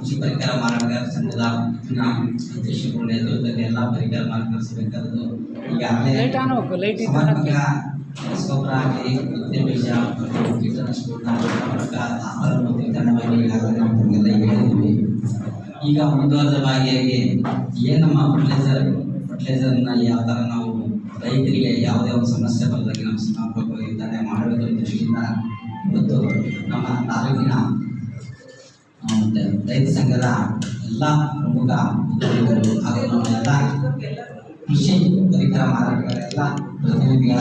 ಕೃಷಿ ಪರಿಕರ ಮಾರಾಟಗಾರ ಸಂಘದ ಅಧ್ಯಕ್ಷರು ನೇತೃತ್ವದಲ್ಲಿ ಎಲ್ಲ ಪರಿಕರ ಮಾರಾಟಗಾರರು ಈಗಾಗಲೇ ಸಮರ್ಪಕ ರಸಗೊಬ್ಬರ ಆಗಲಿ ಬಿತ್ತನೆ ಬೀಜ ಕೀಟನಾಶಕಗಳನ್ನ ಆಹಾರ ಮತ್ತು ವಿತರಣೆವಾಗಿ ಈಗಾಗಲೇ ನಾವು ತಮಗೆಲ್ಲ ಹೇಳಿದ್ವಿ. ಈಗ ಮುಂದುವರೆದ ಭಾಗಿಯಾಗಿ ಏನು ನಮ್ಮ ಫರ್ಟಿಲೈಸರ್ನ ಯಾವ ಥರ ನಾವು ರೈತರಿಗೆ ಯಾವುದೇ ಒಂದು ಸಮಸ್ಯೆ ಬರದಾಗಿ ನಾವು ಸಮರ್ಪಕವಾಗಿ ವಿತರಣೆ ಮಾಡುವುದರ ದೃಷ್ಟಿಯಿಂದ ಇವತ್ತು ನಮ್ಮ ತಾಲೂಕಿನ ರೈತ ಸಂಘದ ಎಲ್ಲ ಪ್ರಮುಖ ಉದ್ಯೋಗಿಗಳು ಹಾಗೂ ನಮ್ಮ ಎಲ್ಲ ಕೃಷಿ ಪರಿಕರ ಮಾರಾಟಗಾರ ಎಲ್ಲ ಪ್ರತಿನಿಧಿಗಳ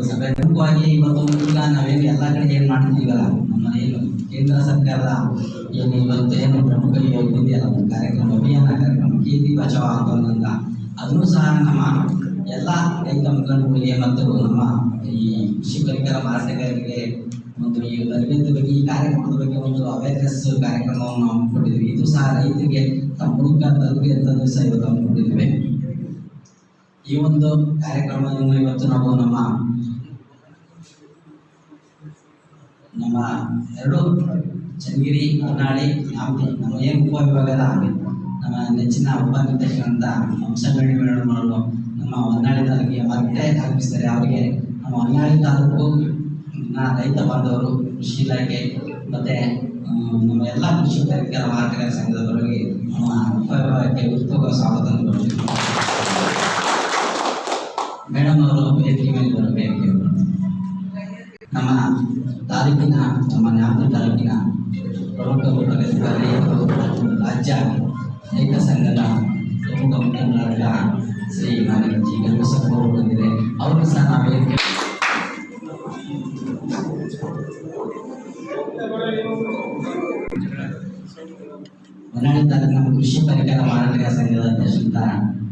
ಸಭೆ ಪ್ರಮುಖವಾಗಿ ಇವತ್ತು ಈಗ ನಾವೇನು ಎಲ್ಲ ಕಡೆ ಏನು ಮಾಡ್ತಿದ್ದೀವಲ್ಲ, ನಮ್ಮ ಏನು ಕೇಂದ್ರ ಸರ್ಕಾರದ ಏನು ಇವತ್ತು ಏನು ಪ್ರಮುಖ ಇದೆಯಲ್ಲ ಒಂದು ಕಾರ್ಯಕ್ರಮ, ಅಭಿಯಾನ ಕಾರ್ಯಕ್ರಮ ಖೇತಿ ಬಚಾವ್ ಆಂದೋಲನ ಅಂತ, ಅದನ್ನು ಸಹ ನಮ್ಮ ಎಲ್ಲ ರೈತ ಮುಖಂಡರಿಗೆ ಮತ್ತು ನಮ್ಮ ಈ ಕೃಷಿ ಪರಿಕರ ಮಾರಾಟಗಾರರಿಗೆ ಒಂದು ಈ ತರಬೇತಿ ಬಗ್ಗೆ ಈ ಕಾರ್ಯಕ್ರಮದ ಬಗ್ಗೆ ಒಂದು ಅವೇರ್ನೆಸ್ ಕಾರ್ಯಕ್ರಮವನ್ನು ಹಮ್ಮಿಕೊಂಡಿದ್ವಿ. ಇದು ಸಹ ರೈತರಿಗೆ ತಮ್ಮ ಮೂಲಕ ತಲುಪಿದಂಥದ್ದು ಸಹ ಇವತ್ತು ಹಮ್ಮಿಕೊಂಡಿದ್ದೇವೆ. ಈ ಒಂದು ಕಾರ್ಯಕ್ರಮವನ್ನು ಇವತ್ತು ನಾವು ನಮ್ಮ ಎರಡು ಚನ್ನಗಿರಿ, ಹೊನ್ನಾಳಿ, ನ್ಯಾಮತಿ ನಮ್ಮ ಏನು ಉಪವಿಭಾಗದ ನಮ್ಮ ನೆಚ್ಚಿನ ಉಪನಿರ್ದೇಶಕರಂತ ಅಂಶಗಣಿ ಮೇಡಮ್ ಅವರು ನಮ್ಮ ಹೊನ್ನಾಳಿ ತಾಲೂಕಿಗೆ ಮತ್ತೆ ಆಗಮಿಸ್ತಾರೆ. ಅವರಿಗೆ ನಮ್ಮ ಹೊನ್ನಾಳಿ ತಾಲೂಕು ರೈತ ಬಾಂಧವರು, ಕೃಷಿ ಇಲಾಖೆ ಮತ್ತು ನಮ್ಮ ಎಲ್ಲ ಕೃಷಿ ಪರಿಕರ ಮಾರಾಟಗಾರ ಸಂಘದ ಪರವಾಗಿ ನಮ್ಮ ಉಪವಿಭಾಗಕ್ಕೆ ಉತ್ತಮ ಸ್ವಾಗತ ಕೊಡ್ತೀವಿ. ಮೇಡಮ್ ಅವರು ವೇದಿಕೆ ಮೇಲೆ ಬರಬೇಕು. ನಮ್ಮ ತಾಲೂಕಿನ ನಮ್ಮ ನ್ಯಾಮತಿ ತಾಲೂಕಿನ ಪ್ರಮುಖ ರೈತರು, ರಾಜ್ಯ ರೈತ ಸಂಘದ ಪ್ರಮುಖ ಮುಖಂಡರಾದ ಶ್ರೀ ಮಾನ್ಯ ಜಿ ಗಣೇಶಪ್ಪ ಅವರು ಬಂದಿದೆ. ಅವರು ಸಹ ನಾವು ವೇದಿಕೆ ಹೊನ್ನಾಳಿ ತಾಲೂಕಿನ ಕೃಷಿ ಪರಿಕರ ಮಾರಾಟಗಾರ ಸಂಘದ ಅಧ್ಯಕ್ಷ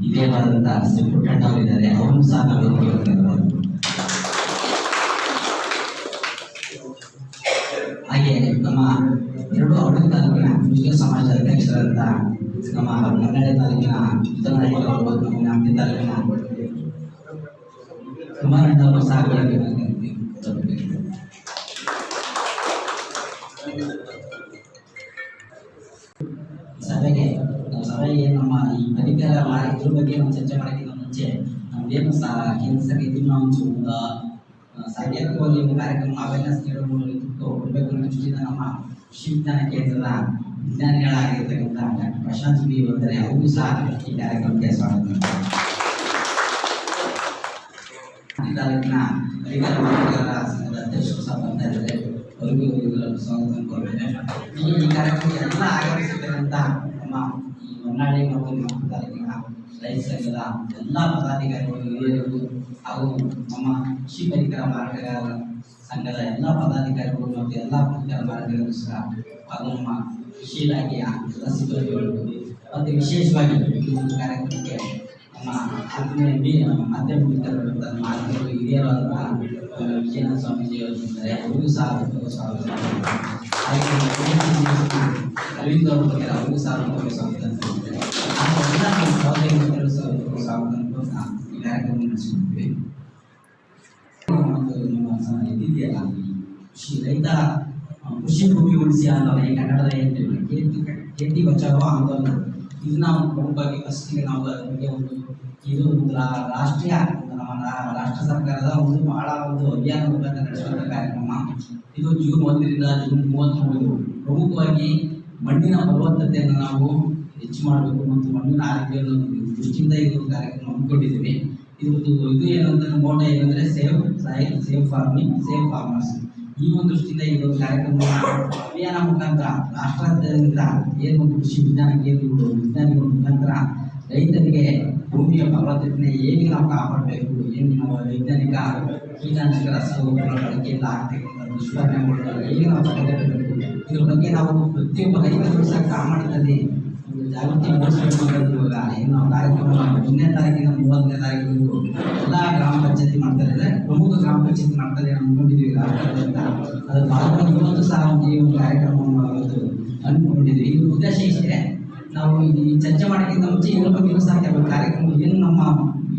ಹಿರಿಯರಾದಂಥ ಶ್ರೀ ಪುಟ್ಟಣ್ಣ ಅವರಿದ್ದಾರೆ. ಅವರನ್ನು ಸಹ ನಾವು ವೇದಿಕೆ ಹಾಗೆ ನಮ್ಮ ಎರಡು ಅವಳಿ ತಾಲೂಕಿನ ಕೃಷಿ ಸಮಾಜದ ಅಧ್ಯಕ್ಷರಾದಂಥ ನಮ್ಮ ಹೊನ್ನಾಳಿ ತಾಲೂಕಿನ ನಾಯಕರು, ನಮ್ಮ ನ್ಯಾಮತಿ ತಾಲೂಕಿನ ಕುಮಾರಣ್ಣ ಅವರು ಸಹ ಸಭೆಗೆ ನಮ್ಮ ಈ ಪರಿಕರ ಇದ್ರ ಬಗ್ಗೆ ನಾವು ಚರ್ಚೆ ಮಾಡೋಕ್ಕಿಂತ ಮುಂಚೆ ನಮ್ದೇನು ಸಹ ಕೇಂದ್ರ ಸರ್ಕಾರ ಇದನ್ನು ನಾವು ಸಾಂಕೇತಿಕವಾಗಿ ಒಂದು ಕಾರ್ಯಕ್ರಮ ಅವೇರ್ನೆಸ್ ಕೊಡಬೇಕು ಅನ್ನೋ ದೃಷ್ಟಿಯಿಂದ ನಮ್ಮ ಕೃಷಿ ವಿಜ್ಞಾನ ಕೇಂದ್ರದ ವಿಜ್ಞಾನಿಗಳಾಗಿರ್ತಕ್ಕಂಥ ಡಾಕ್ಟರ್ ಪ್ರಶಾಂತ್ ಬಿ ಬಂದರೆ ಅವರು ಸಹ ಈ ಕಾರ್ಯಕ್ರಮಕ್ಕೆ ಸ್ವಾಗತ. ತಾಲೂಕಿನ ಪರಿಕರ ಮಾರಾಟಗಾರ ಸಂಘದ ಅಧ್ಯಕ್ಷರು ಸಹ ಬರ್ತಾ ಇದ್ದಾರೆ, ಅವರಿಗೂ ಸ್ವಾಗತ ಕೊಡ್ತೇನೆ. ಈ ಕಾರ್ಯಕ್ರಮಕ್ಕೆ ಎಲ್ಲ ಆಗಮಿಸಿರ್ತಕ್ಕಂಥ ನಮ್ಮ ಈ ಹೊನ್ನಾಳಿ ಮತ್ತು ನ್ಯಾಮತಿ ತಾಲೂಕಿನ ರೈತ ಸಂಘದ ಎಲ್ಲ ಪದಾಧಿಕಾರಿಗಳು, ಹಿರಿಯರು ಹಾಗೂ ನಮ್ಮ ಕೃಷಿ ಪರಿಕರ ಮಾರಾಟಗಾರ ಸಂಘದ ಎಲ್ಲ ಪದಾಧಿಕಾರಿಗಳು ಮತ್ತು ಎಲ್ಲ ಪರಿಕರ ಮಾರಾಟಗಾರರು ಸಹ ಹಾಗೂ ನಮ್ಮ ಕೃಷಿ ಇಲಾಖೆಯ ಎಲ್ಲ ಸಿಬ್ಬಂದಿಗಳು ಮತ್ತು ವಿಶೇಷವಾಗಿ ಈ ಒಂದು ಕಾರ್ಯಕ್ರಮಕ್ಕೆ ನಮ್ಮ ಮಾಧ್ಯಮ ಮಿತ್ರರಾದಂಥ ಮಾಧ್ಯಮ ಹಿರಿಯರಾದಂಥ ವಿಜಯನಾಥ ಸ್ವಾಮೀಜಿಯವರು ಇದ್ದಾರೆ. ಅವರಿಗೂ ಸಹ ಸ್ವಾಗತ. ಅರವಿಂದ್ ಅವರ ಬಗ್ಗೆ ಅವರಿಗೂ ಸಹ ಸ್ವಾಗತ. ಈ ಕಾರ್ಯಕ್ರಮ ನಡೆಸಿಕೊಡ್ತೀವಿ. ಇದೆಯಲ್ಲ ಕೃಷಿ ರೈತ ಕೃಷಿ ಭೂಮಿ ಉಳಿಸಿ ಆಂದೋಲನ, ಈ ಕನ್ನಡದ ಹೇಳ್ತೀವಿ ಖೇತಿ ಬಚಾವೋ ಆಂದೋಲನ, ಇದು ನಾವು ಪ್ರಮುಖವಾಗಿ ಫಸ್ಟಿಗೆ ನಾವು ಬಗ್ಗೆ ಇದು ರಾಷ್ಟ್ರೀಯ ನಮ್ಮ ರಾಷ್ಟ್ರ ಸರ್ಕಾರದ ಒಂದು ಬಹಳ ಒಂದು ಅಭಿಯಾನ ಮುಖಾಂತರ ನಡೆಸುವಂಥ ಕಾರ್ಯಕ್ರಮ. ಇದು ಜೂನ್ 1ರಿಂದ ಜೂನ್ 30 ಪ್ರಮುಖವಾಗಿ ಮಣ್ಣಿನ ಫಲವತ್ತತೆಯನ್ನು ನಾವು ಹೆಚ್ಚು ಮಾಡಬೇಕು ಮತ್ತು ಮಣ್ಣಿನ ಆರೋಗ್ಯವನ್ನು ದೃಷ್ಟಿಯಿಂದ ಇದು ಕಾರ್ಯಕ್ರಮ ಹಮ್ಮಿಕೊಂಡಿದ್ದೀವಿ. ಇದು ಏನಂತಂದ್ರೆ ಮೋಟ ಏನಂದರೆ save soil, save farming, save farmers. ಈ ಒಂದು ದೃಷ್ಟಿಯಿಂದ ಈ ಒಂದು ಕಾರ್ಯಕ್ರಮ ಅಭಿಯಾನ ಮುಖಾಂತರ ರಾಷ್ಟ್ರಾದ್ಯಂತ ಏನು ಕೃಷಿ ವಿಜ್ಞಾನ ಕೇಂದ್ರಗಳು ವಿಜ್ಞಾನಿಗಳ ಮುಖಾಂತರ ರೈತರಿಗೆ ಭೂಮಿಯ ಫಲವತ್ತತೆ ಹೇಗೆ ನಾವು ಕಾಪಾಡಬೇಕು, ಏನು ನಾವು ವೈಜ್ಞಾನಿಕ ಕೀಟನಾಶಕ ರಸಗೊಬ್ಬರ ಬಳಕೆಯಿಂದ ಆಗ್ತಕ್ಕಂಥ ದುಷ್ಪರಿಣಾಮಗಳನ್ನು ಹೇಗೆ ನಾವು ತಡೆಗಟ್ಟಬೇಕು, ಇದ್ರ ಬಗ್ಗೆ ನಾವು ಪ್ರತಿಯೊಬ್ಬ ರೈತರು ಸಹ ಪ್ರಾಮಾಣಿಕದಲ್ಲಿ ಒಂದು ಜಾಗೃತಿ ಮೂಡಿಸಬೇಕು. ಇವಾಗ ಏನು ಕಾರ್ಯಕ್ರಮ 1ನೇ ತಾರೀಕಿನ 30ನೇ ತಾರೀಕು ಎಲ್ಲ ಗ್ರಾಮ ಪಂಚಾಯತಿ ಮಾಡ್ತಾ ಇದ್ದಾರೆ, ಪ್ರಮುಖ ಗ್ರಾಮ ಪಂಚಾಯತಿ ಮಾಡ್ತಾರೆ ಅಂದ್ಕೊಂಡಿದ್ವಿ ರಾಷ್ಟ್ರದಿಂದ. ಅದರ ಭಾಗವಾಗಿ ಇವತ್ತು ಸಹ ಈ ಒಂದು ಕಾರ್ಯಕ್ರಮವನ್ನು ಇವತ್ತು ಅಂದ್ಕೊಂಡಿದ್ವಿ. ಇದು ಉದ್ದೇಶ ಇಷ್ಟೇ, ನಾವು ಈ ಚರ್ಚೆ ಮಾಡೋಕ್ಕಿಂತ ಮುಂಚೆ ಇದ್ರ ಬಗ್ಗೆ ಸಹ ಕೆಲವು ಕಾರ್ಯಕ್ರಮ ಏನು ನಮ್ಮ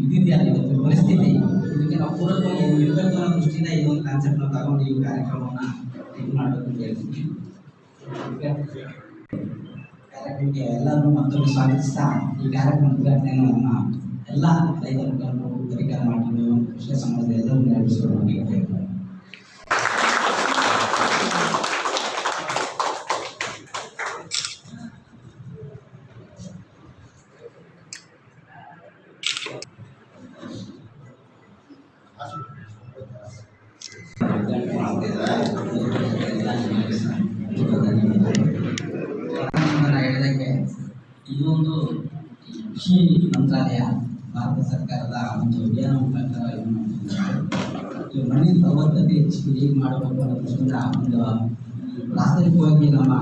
ಇದಿದೆಯಲ್ಲ ಇವತ್ತು ಪರಿಸ್ಥಿತಿ, ಇದು ಇದಕ್ಕೆ ನಾವು ಪೂರಕವಾಗಿ ಇರಬೇಕು ಅನ್ನೋ ದೃಷ್ಟಿಯಿಂದ ಈ ಒಂದು ಕಾನ್ಸೆಪ್ಟ್ನ ತಗೊಂಡು ಈ ಕಾರ್ಯಕ್ರಮವನ್ನು ಇದು ಮಾಡಬೇಕು ಅಂತ ಹೇಳ್ತೀನಿ. ಕಾರ್ಯಕ್ರಮಕ್ಕೆ ಎಲ್ಲರೂ ಮತ್ತೊಮ್ಮೆ ಸ್ವಾಗತಿಸ್ತಾ ಈ ಕಾರ್ಯಕ್ರಮ ಉದ್ಘಾಟನೆಯನ್ನು ನಮ್ಮ ಎಲ್ಲ ರೈತ ಮುಖಂಡರು, ಪರಿಕರ ಮಾಡಿದ್ರು, ಕೃಷಿ ಸಮಾಜದ ಎಲ್ಲರೂ ನಡೆಸಿಕೊಂಡು ಹೇಳಿದಂಗೆ ಇದು ಒಂದು ಕೃಷಿ ಮಂತ್ರಾಲಯ ಭಾರತ ಸರ್ಕಾರದ ಒಂದು ಅಭಿಯಾನ ಮುಖಾಂತರ ಈ ಮಣ್ಣಿನ ಫಲವತ್ತತೆ ಹೆಚ್ಚಿಗೆ ಹೇಗೆ ಮಾಡಬೇಕು ಅನ್ನೋ ದೃಷ್ಟಿಯಿಂದ ಒಂದು ಪ್ರಾಸ್ತಾವಿಕವಾಗಿ ನಮ್ಮ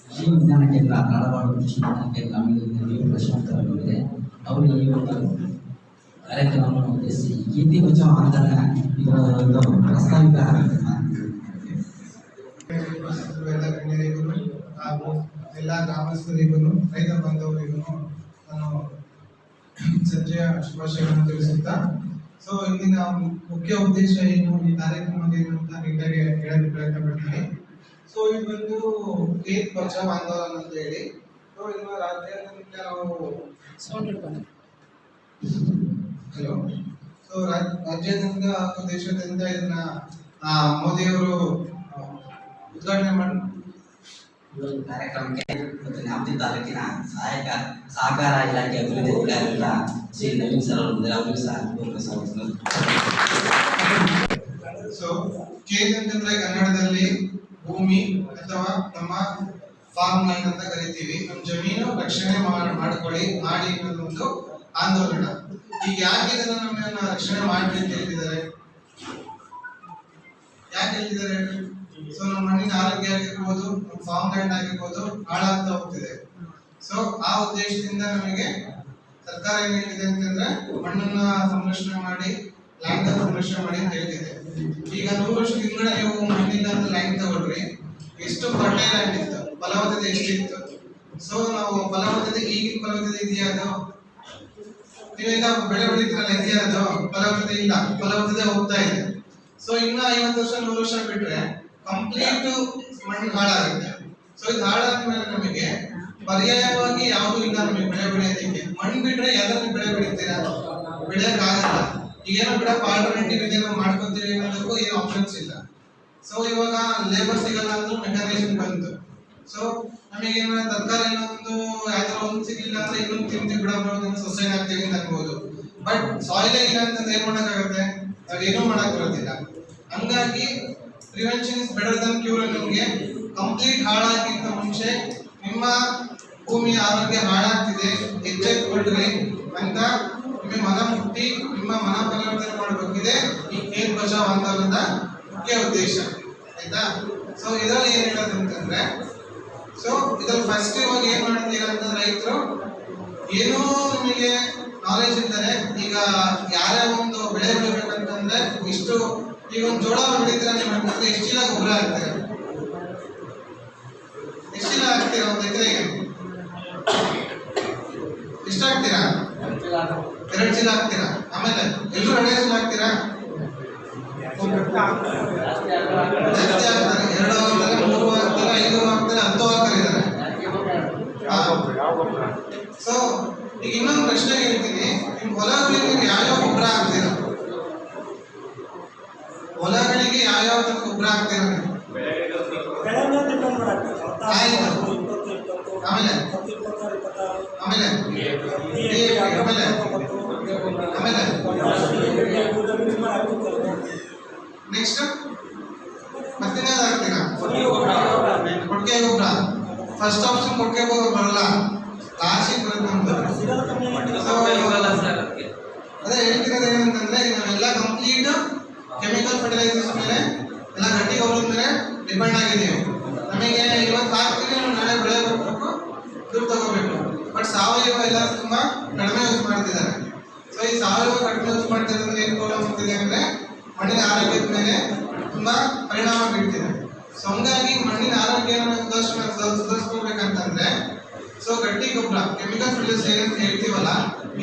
ಕೃಷಿ ವಿಜ್ಞಾನ ಕೇಂದ್ರ ಧಾರವಾಡ ಕೃಷಿ ವಿಜ್ಞಾನ ಕೇಂದ್ರ ಪ್ರಶ್ನೋತ್ತರಗಳಿದೆ. ಅವರು ಈ ಒಂದು ಕಾರ್ಯಕ್ರಮವನ್ನು ಉದ್ದೇಶಿಸಿ ಕೀರ್ತಿ ಬಚಾವ್ ಆಂದೋಲನ ಇದರ ಒಂದು ಪ್ರಾಸ್ತಾವಿಕ ಹಾಗೂ ಎಲ್ಲ ಗ್ರಾಮಸ್ಥರಿಗೂ ರೈತ ಬಾಂಧವರಿಗೂ ನಾನು ಸಂಜೆಯ ಶುಭಾಶಯಗಳನ್ನು ತಿಳಿಸುತ್ತಾ, ಸೊ ಇಂದಿನ ಮುಖ್ಯ ಉದ್ದೇಶ ಏನು, ಈ ಕಾರ್ಯಕ್ರಮದ ಏನು ಅಂತ ನೀಟಾಗಿ ಹೇಳಲು ಪ್ರಯತ್ನ ಪಡ್ತೀನಿ. ಸೊ ಇದು ಬಂದು ಖೇತ್ ಬಚಾವ್ ಆಂದೋಲನ ಅಂತ ಹೇಳಿ, ಸೊ ಇದನ್ನ ರಾಜ್ಯಾದ್ಯಂತ ನಾವು ರಾಜ್ಯಾದ್ಯಂತ ಹಾಗೂ ದೇಶಾದ್ಯಂತ ಇದನ್ನ ಮೋದಿಯವರು ಉದ್ಘಾಟನೆ ಮಾಡಿ ಕಾರ್ಯಕ್ರಮಕ್ಕೆ ನ್ಯಾಮತಿ ತಾಲೂಕಿನ ಸಹಾಯಕ ಸಹಕಾರ ಇಲಾಖೆ ಅಭಿವೃದ್ಧಿ ಅಧಿಕಾರಿಗಳ ಶ್ರೀ ನವೀನ್ ಸರ್ ಅವರು ಸಹ. ಸೊ ಖೇತ್ ಅಂತಂದ್ರೆ ಕನ್ನಡದಲ್ಲಿ ಭೂಮಿ ಅಥವಾ ನಮ್ಮ ಫಾರ್ಮ್ ಲ್ಯಾಂಡ್ ಅಂತ ಕರಿತೀವಿ. ನಮ್ಮ ಜಮೀನು ರಕ್ಷಣೆ ಮಾಡ್ಕೊಳ್ಳಿ ಮಾಡಿ ಅನ್ನೋದು ಒಂದು ಆಂದೋಲನ. ಈಗ ಯಾಕೆ ಇದನ್ನ ನಮ್ಮನ್ನ ರಕ್ಷಣೆ ಮಾಡಿ ಅಂತ ಹೇಳ್ತಿದ್ದಾರೆ, ಯಾಕೆ ಹೇಳ್ತಿದ್ದಾರೆ? ಸೊ ನಮ್ಮ ಮಣ್ಣಿನ ಆರೋಗ್ಯ ಆಗಿರ್ಬೋದು, ನಮ್ಮ ಫಾರ್ಮ್ ಲ್ಯಾಂಡ್ ಆಗಿರ್ಬೋದು ಹಾಳಾಗ್ತಾ ಹೋಗ್ತಿದೆ. ಸೊ ಆ ಉದ್ದೇಶದಿಂದ ನಮಗೆ ಸರ್ಕಾರ ಏನ್ ಹೇಳಿದೆ ಅಂತಂದ್ರೆ ಮಣ್ಣನ್ನ ಸಂರಕ್ಷಣೆ ಮಾಡಿ, ಲ್ಯಾಂಡ್ ಸಂರಕ್ಷಣೆ ಮಾಡಿ ಅಂತ ಹೇಳ್ತಿದೆ. ಈಗ 100 ವರ್ಷದ ಹಿಂದೆ ನೀವು ಮಣ್ಣಿಲ್ಲ ಅಂತ ಲ್ಯಾಂಡ್ ತಗೊಳ್ರಿ, ಎಷ್ಟು ಫರ್ಟೈಲ್ ಲ್ಯಾಂಡ್ ಇತ್ತು, ಫಲವತ್ತತೆ ಎಷ್ಟಿತ್ತು. ಸೊ ನಾವು ಫಲವತ್ತತೆ ಈಗಿನ ಫಲವತ್ತತೆ ಇದೆಯಾ? ಅದು ನೀವೆಲ್ಲ ಬೆಳೆ ಬೆಳೀತಿರಲ್ಲ, ಇದೆಯಾ? ಅದು ಫಲವತ್ತತೆ ಇಲ್ಲ, ಫಲವತ್ತತೆ ಹೋಗ್ತಾ ಇದೆ. ಸೊ ಇನ್ನ 50 ವರ್ಷ 100 ವರ್ಷ ಬಿಟ್ರೆ ಕಂಪ್ಲೀಟ್ ಮಣ್ಣು ಹಾಳಾಗುತ್ತೆ. ಸೊ ಇದು ಹಾಳಾದ್ಮೇಲೆ ನಮಗೆ ಪರ್ಯಾಯವಾಗಿ ಯಾವುದು ಇಲ್ಲ ನಮಗೆ ಬೆಳೆ ಬೆಳೆಯೋದಕ್ಕೆ. ಮಣ್ಣು ಬಿಟ್ರೆ ಯಾವ್ದಾದ್ರು ಬೆಳೆ ಬೆಳಿತೀರಾ? ಬೆಳೆಯಕ್ ಆಗಲ್ಲ. ಈಗೇನೋ ಬಿಡಪ್ಪ ಆಲ್ಟರ್ನೇಟಿವ್ ಇದೇನೋ ಮಾಡ್ಕೊತೀವಿ ಅನ್ನೋದಕ್ಕೂ ಏನು ಆಪ್ಷನ್ಸ್ ಇಲ್ಲ. ಸೊ ಇವಾಗ ಲೇಬರ್ ಸಿಗಲ್ಲ ಅಂದ್ರೂ ಮೆಕಾನೈಸೇಷನ್ ಬಂತು. ಸೊ ನಮಗೇನ ತರಕಾರಿ ಏನೊಂದು ಯಾವ್ದಾರ ಒಂದು ಸಿಗ್ಲಿಲ್ಲ ಅಂದ್ರೆ ಇನ್ನೊಂದು ತಿಂತೀವಿ ಬಿಡಬಹುದು, ಸೊಸೈನ್ ಆಗ್ತೀವಿ ಅಂತ ಅನ್ಬೋದು. ಬಟ್ ಸಾಯಿಲ್ ಇಲ್ಲ ಅಂತಂದ್ರೆ ಏನ್ ಮಾಡಕ್ಕಾಗತ್ತೆ? ನಾವೇನೂ ಮಾಡಕ್ ಬರೋದಿಲ್ಲ. ಹಂಗಾಗಿ prevention is better than cure. ನಿಮಗೆ ಕಂಪ್ಲೀಟ್ ಹಾಳಾಗಿಂತ ಮುಂಚೆ ನಿಮ್ಮ ಭೂಮಿಯ ಆರೋಗ್ಯ ಹಾಳಾಗ್ತಿದೆ, ಎಚ್ಚೆತ್ತುಕೊಳ್ರಿ ಅಂತ ನಿಮಗೆ ಮನ ಮುಟ್ಟಿ ನಿಮ್ಮ ಮನ ಪರಿವರ್ತನೆ ಮಾಡಬೇಕಿದೆ ಈ ಖೇತ್ ಬಚಾವ್ ಆಂದೋಲನದ ಮುಖ್ಯ ಉದ್ದೇಶ. ಆಯ್ತಾ? ಸೊ ಇದರಲ್ಲಿ ಏನ್ ಹೇಳೋದಂತಂದ್ರೆ, ಸೊ ಇದ್ರಲ್ಲಿ ಫಸ್ಟ್ ಇವಾಗ ಏನ್ ಮಾಡ್ತೀರಾ ಅಂತ ರೈತರು ಏನೋ ನಿಮಗೆ ನಾಲೆಜ್ ಇದ್ದಾರೆ. ಈಗ ಯಾರೇ ಒಂದು ಬೆಳೆ ಬೆಳಿಬೇಕಂತಂದ್ರೆ ಇಷ್ಟು, ಈಗ ಒಂದು ಜೋಳ ಬೆಳಿತೀರಾ ನೀವು ಅಂತಂದ್ರೆ ಎಷ್ಟು ಚೀಲ ಗೊಬ್ಬರ ಹಾಕ್ತೀರಾ? ಎಷ್ಟು ಚೀಲ ಹಾಕ್ತೀರಾ ಒಂದು ಎಕರೆಗೆ? ಎಷ್ಟು ಹಾಕ್ತೀರಾ? 2 ಚೀಲ ಹಾಕ್ತೀರಾ. ಆಮೇಲೆ ಎಲ್ಲರೂ 2 ಚೀಲ ಹಾಕ್ತೀರಾ? ಜಾಸ್ತಿ ಹಾಕ್ತಾರೆ. 2 ಹಾಕ್ತಾರೆ, 3 ಹಾಕ್ತಾರೆ, 5 ಹಾಕ್ತಾರೆ, 10 ಹಾಕ್ತಾರೆ. ಸೊ ಈಗ ಇನ್ನೊಂದು ಪ್ರಶ್ನೆ ಹೇಳ್ತೀನಿ, ನಿಮ್ ಹೊಲಗಳಿಗೆ ಯಾವ್ಯಾವ ಗೊಬ್ಬರ ಹಾಕ್ತೀರಾ? ಹೊಲಗಳಿಗೆ ಯಾವ್ಯಾವ ಗೊಬ್ಬರ ಹಾಕ್ತೀರಾ? ಆಮೇಲೆ ಆಮೇಲೆ ಆಮೇಲೆ ನೆಕ್ಸ್ಟ್ ಮತ್ತೆ ಹಾಕ್ತೀರಾ? ಕೊಟ್ಟಿಗೆ ಗೊಬ್ಬರ. ಫಸ್ಟ್ ಆಪ್ಷನ್ ಕೊಟ್ಟಿಗೆ ಗೊಬ್ಬರ ಬರಲ್ಲ, ಲಾಸ್ಟಿಗೆ ಬರುತ್ತೆ ನಮ್ದು. ಅದೇ ಹೇಳ್ತಿರೋದು ಏನಂತಂದ್ರೆ ನಾವೆಲ್ಲ ಕಂಪ್ಲೀಟ್ ಕೆಮಿಕಲ್ ಫರ್ಟಿಲೈಸರ್ಸ್ ಮೇಲೆ, ಎಲ್ಲ ಗಟ್ಟಿ ಗೊಬ್ಬರದ ಮೇಲೆ ಡಿಪೆಂಡ್ ಆಗಿದ್ದೀವಿ. ನಮಗೆ ಇವತ್ತು ಹಾಕ್ತೀವಿ, ನಾಳೆ ಬೆಳೆ ಬರಬೇಕು, ದುಡ್ಡು ತಗೋಬೇಕು. ಬಟ್ ಸಾವಯವ ಎಲ್ಲ ತುಂಬಾ ಕಡಿಮೆ ಯೂಸ್ ಮಾಡ್ತಿದ್ದಾರೆ. ಸೊ ಈ ಸಾವಯವ ಕಡಿಮೆ ಯೂಸ್ ಮಾಡ್ತಿರೋದ್ರಿಂದ ಏನು ಪ್ರಾಬ್ಲಮ್ ಆಗ್ತಿದೆ ಅಂದ್ರೆ ಮಣ್ಣಿನ ಆರೋಗ್ಯದ ಮೇಲೆ ತುಂಬಾ ಪರಿಣಾಮ ಬೀಳ್ತಿದೆ. ಸೊ ಹಂಗಾಗಿ ಮಣ್ಣಿನ ಆರೋಗ್ಯವನ್ನು ಸುಧಾರಿಸ್ಕೊಳ್ಬೇಕಂತಂದ್ರೆ ಸೊ ಗಟ್ಟಿ ಗೊಬ್ಬರ ಕೆಮಿಕಲ್ ಫರ್ಟಿಲೈಸರ್ ಅಂತ ಹೇಳ್ತೀವಲ್ಲ,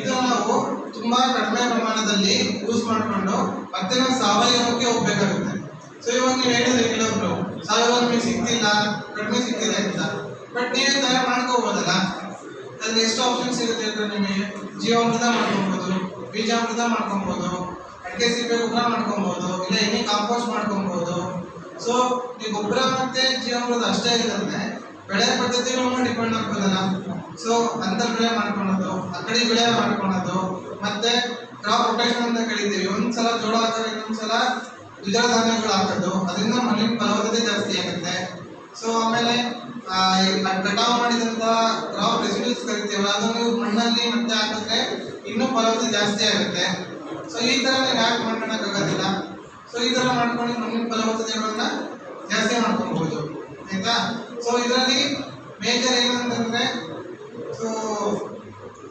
ಇದು ನಾವು ತುಂಬಾ ಕಡಿಮೆ ಪ್ರಮಾಣದಲ್ಲಿ ಯೂಸ್ ಮಾಡಿಕೊಂಡು ಮತ್ತೆ ನಾವು ಸಾವಯವಕ್ಕೆ ಹೋಗ್ಬೇಕಾಗುತ್ತೆ. ಸೊ ಇವಾಗ ನೀವು ಹೇಳಿದ್ರೆ ಕೆಲವೊಬ್ರು ಸಾವಯವ ನಿಮಗೆ ಸಿಗ್ತಿಲ್ಲ, ಕಡಿಮೆ ಸಿಗ್ತಿದೆ ಅಂತ, ಬಟ್ ನೀವೇ ತಯಾರು ಮಾಡ್ಕೋಬೋದಲ್ಲ. ಅದ್ರಲ್ಲಿ ಎಷ್ಟು ಆಪ್ಷನ್ ಸಿಗುತ್ತೆ ಅಂದ್ರೆ ನಿಮಗೆ ಜೀವಾಮೃತ ಮಾಡ್ಕೊಬೋದು, ಬೀಜಾಮೃತ ಮಾಡ್ಕೊಬೋದು, ಅಡಿಕೆ ಸಿಪ್ಪೆ ಗೊಬ್ಬರ ಮಾಡ್ಕೊಬೋದು, ಇಲ್ಲ ಎಣ್ಣೆ ಕಾಂಪೋಸ್ಟ್ ಮಾಡ್ಕೊಬೋದು. ಸೊ ಈ ಗೊಬ್ಬರ ಮತ್ತೆ ಜೀವಾಮೃತ ಅಷ್ಟೇ ಇರೋದ್ರೆ ಬೆಳೆ ಪದ್ಧತಿಗಳನ್ನು ಡಿಪೆಂಡ್ ಆಗ್ಬೋದಲ್ಲ. ಸೊ ಅಂತ ಬೆಳೆ ಮಾಡ್ಕೊಳೋದು, ಅಕ್ಕಡಿ ಬೆಳೆ ಮಾಡ್ಕೊಳೋದು, ಮತ್ತೆ ಕ್ರಾಪ್ ರೊಟೇಷನ್ ಅಂತ ಕರಿತೀವಿ. ಒಂದ್ಸಲ ಜೋಳ ಹಾಕಿದ್ರೆ ಇನ್ನೊಂದ್ಸಲ ದ್ವಿದಳ ಧಾನ್ಯಗಳು ಹಾಕೋದು, ಅದರಿಂದ ಮಣ್ಣಿನ ಫಲವತ್ತತೆ ಜಾಸ್ತಿ ಆಗುತ್ತೆ. ಸೊ ಆಮೇಲೆ ಕಟಾವು ಮಾಡಿದಂತ ಕ್ರಾಪ್ ರೆಸಿಡ್ಯೂಸ್ ಕರಿತೀವಲ್ಲ, ಅದನ್ನು ನೀವು ಮಣ್ಣಲ್ಲಿ ಮತ್ತೆ ಹಾಕಿದ್ರೆ ಇನ್ನೂ ಫಲವತ್ತತೆ ಜಾಸ್ತಿ ಆಗುತ್ತೆ. ಸೊ ಈ ತರ ನೀವು ಯಾಕೆ ಮಾಡ್ಕೊಳಕ್ಕಾಗೋದಿಲ್ಲ? ಸೊ ಈ ತರ ಮಾಡ್ಕೊಂಡು ಮಣ್ಣಿನ ಫಲವತ್ತತೆಗಳನ್ನ ಜಾಸ್ತಿ ಮಾಡ್ಕೊಬಹುದು, ಆಯ್ತಾ? ಸೊ ಇದರಲ್ಲಿ ಮೇಜರ್ ಏನಂತಂದ್ರೆ, ಸೊ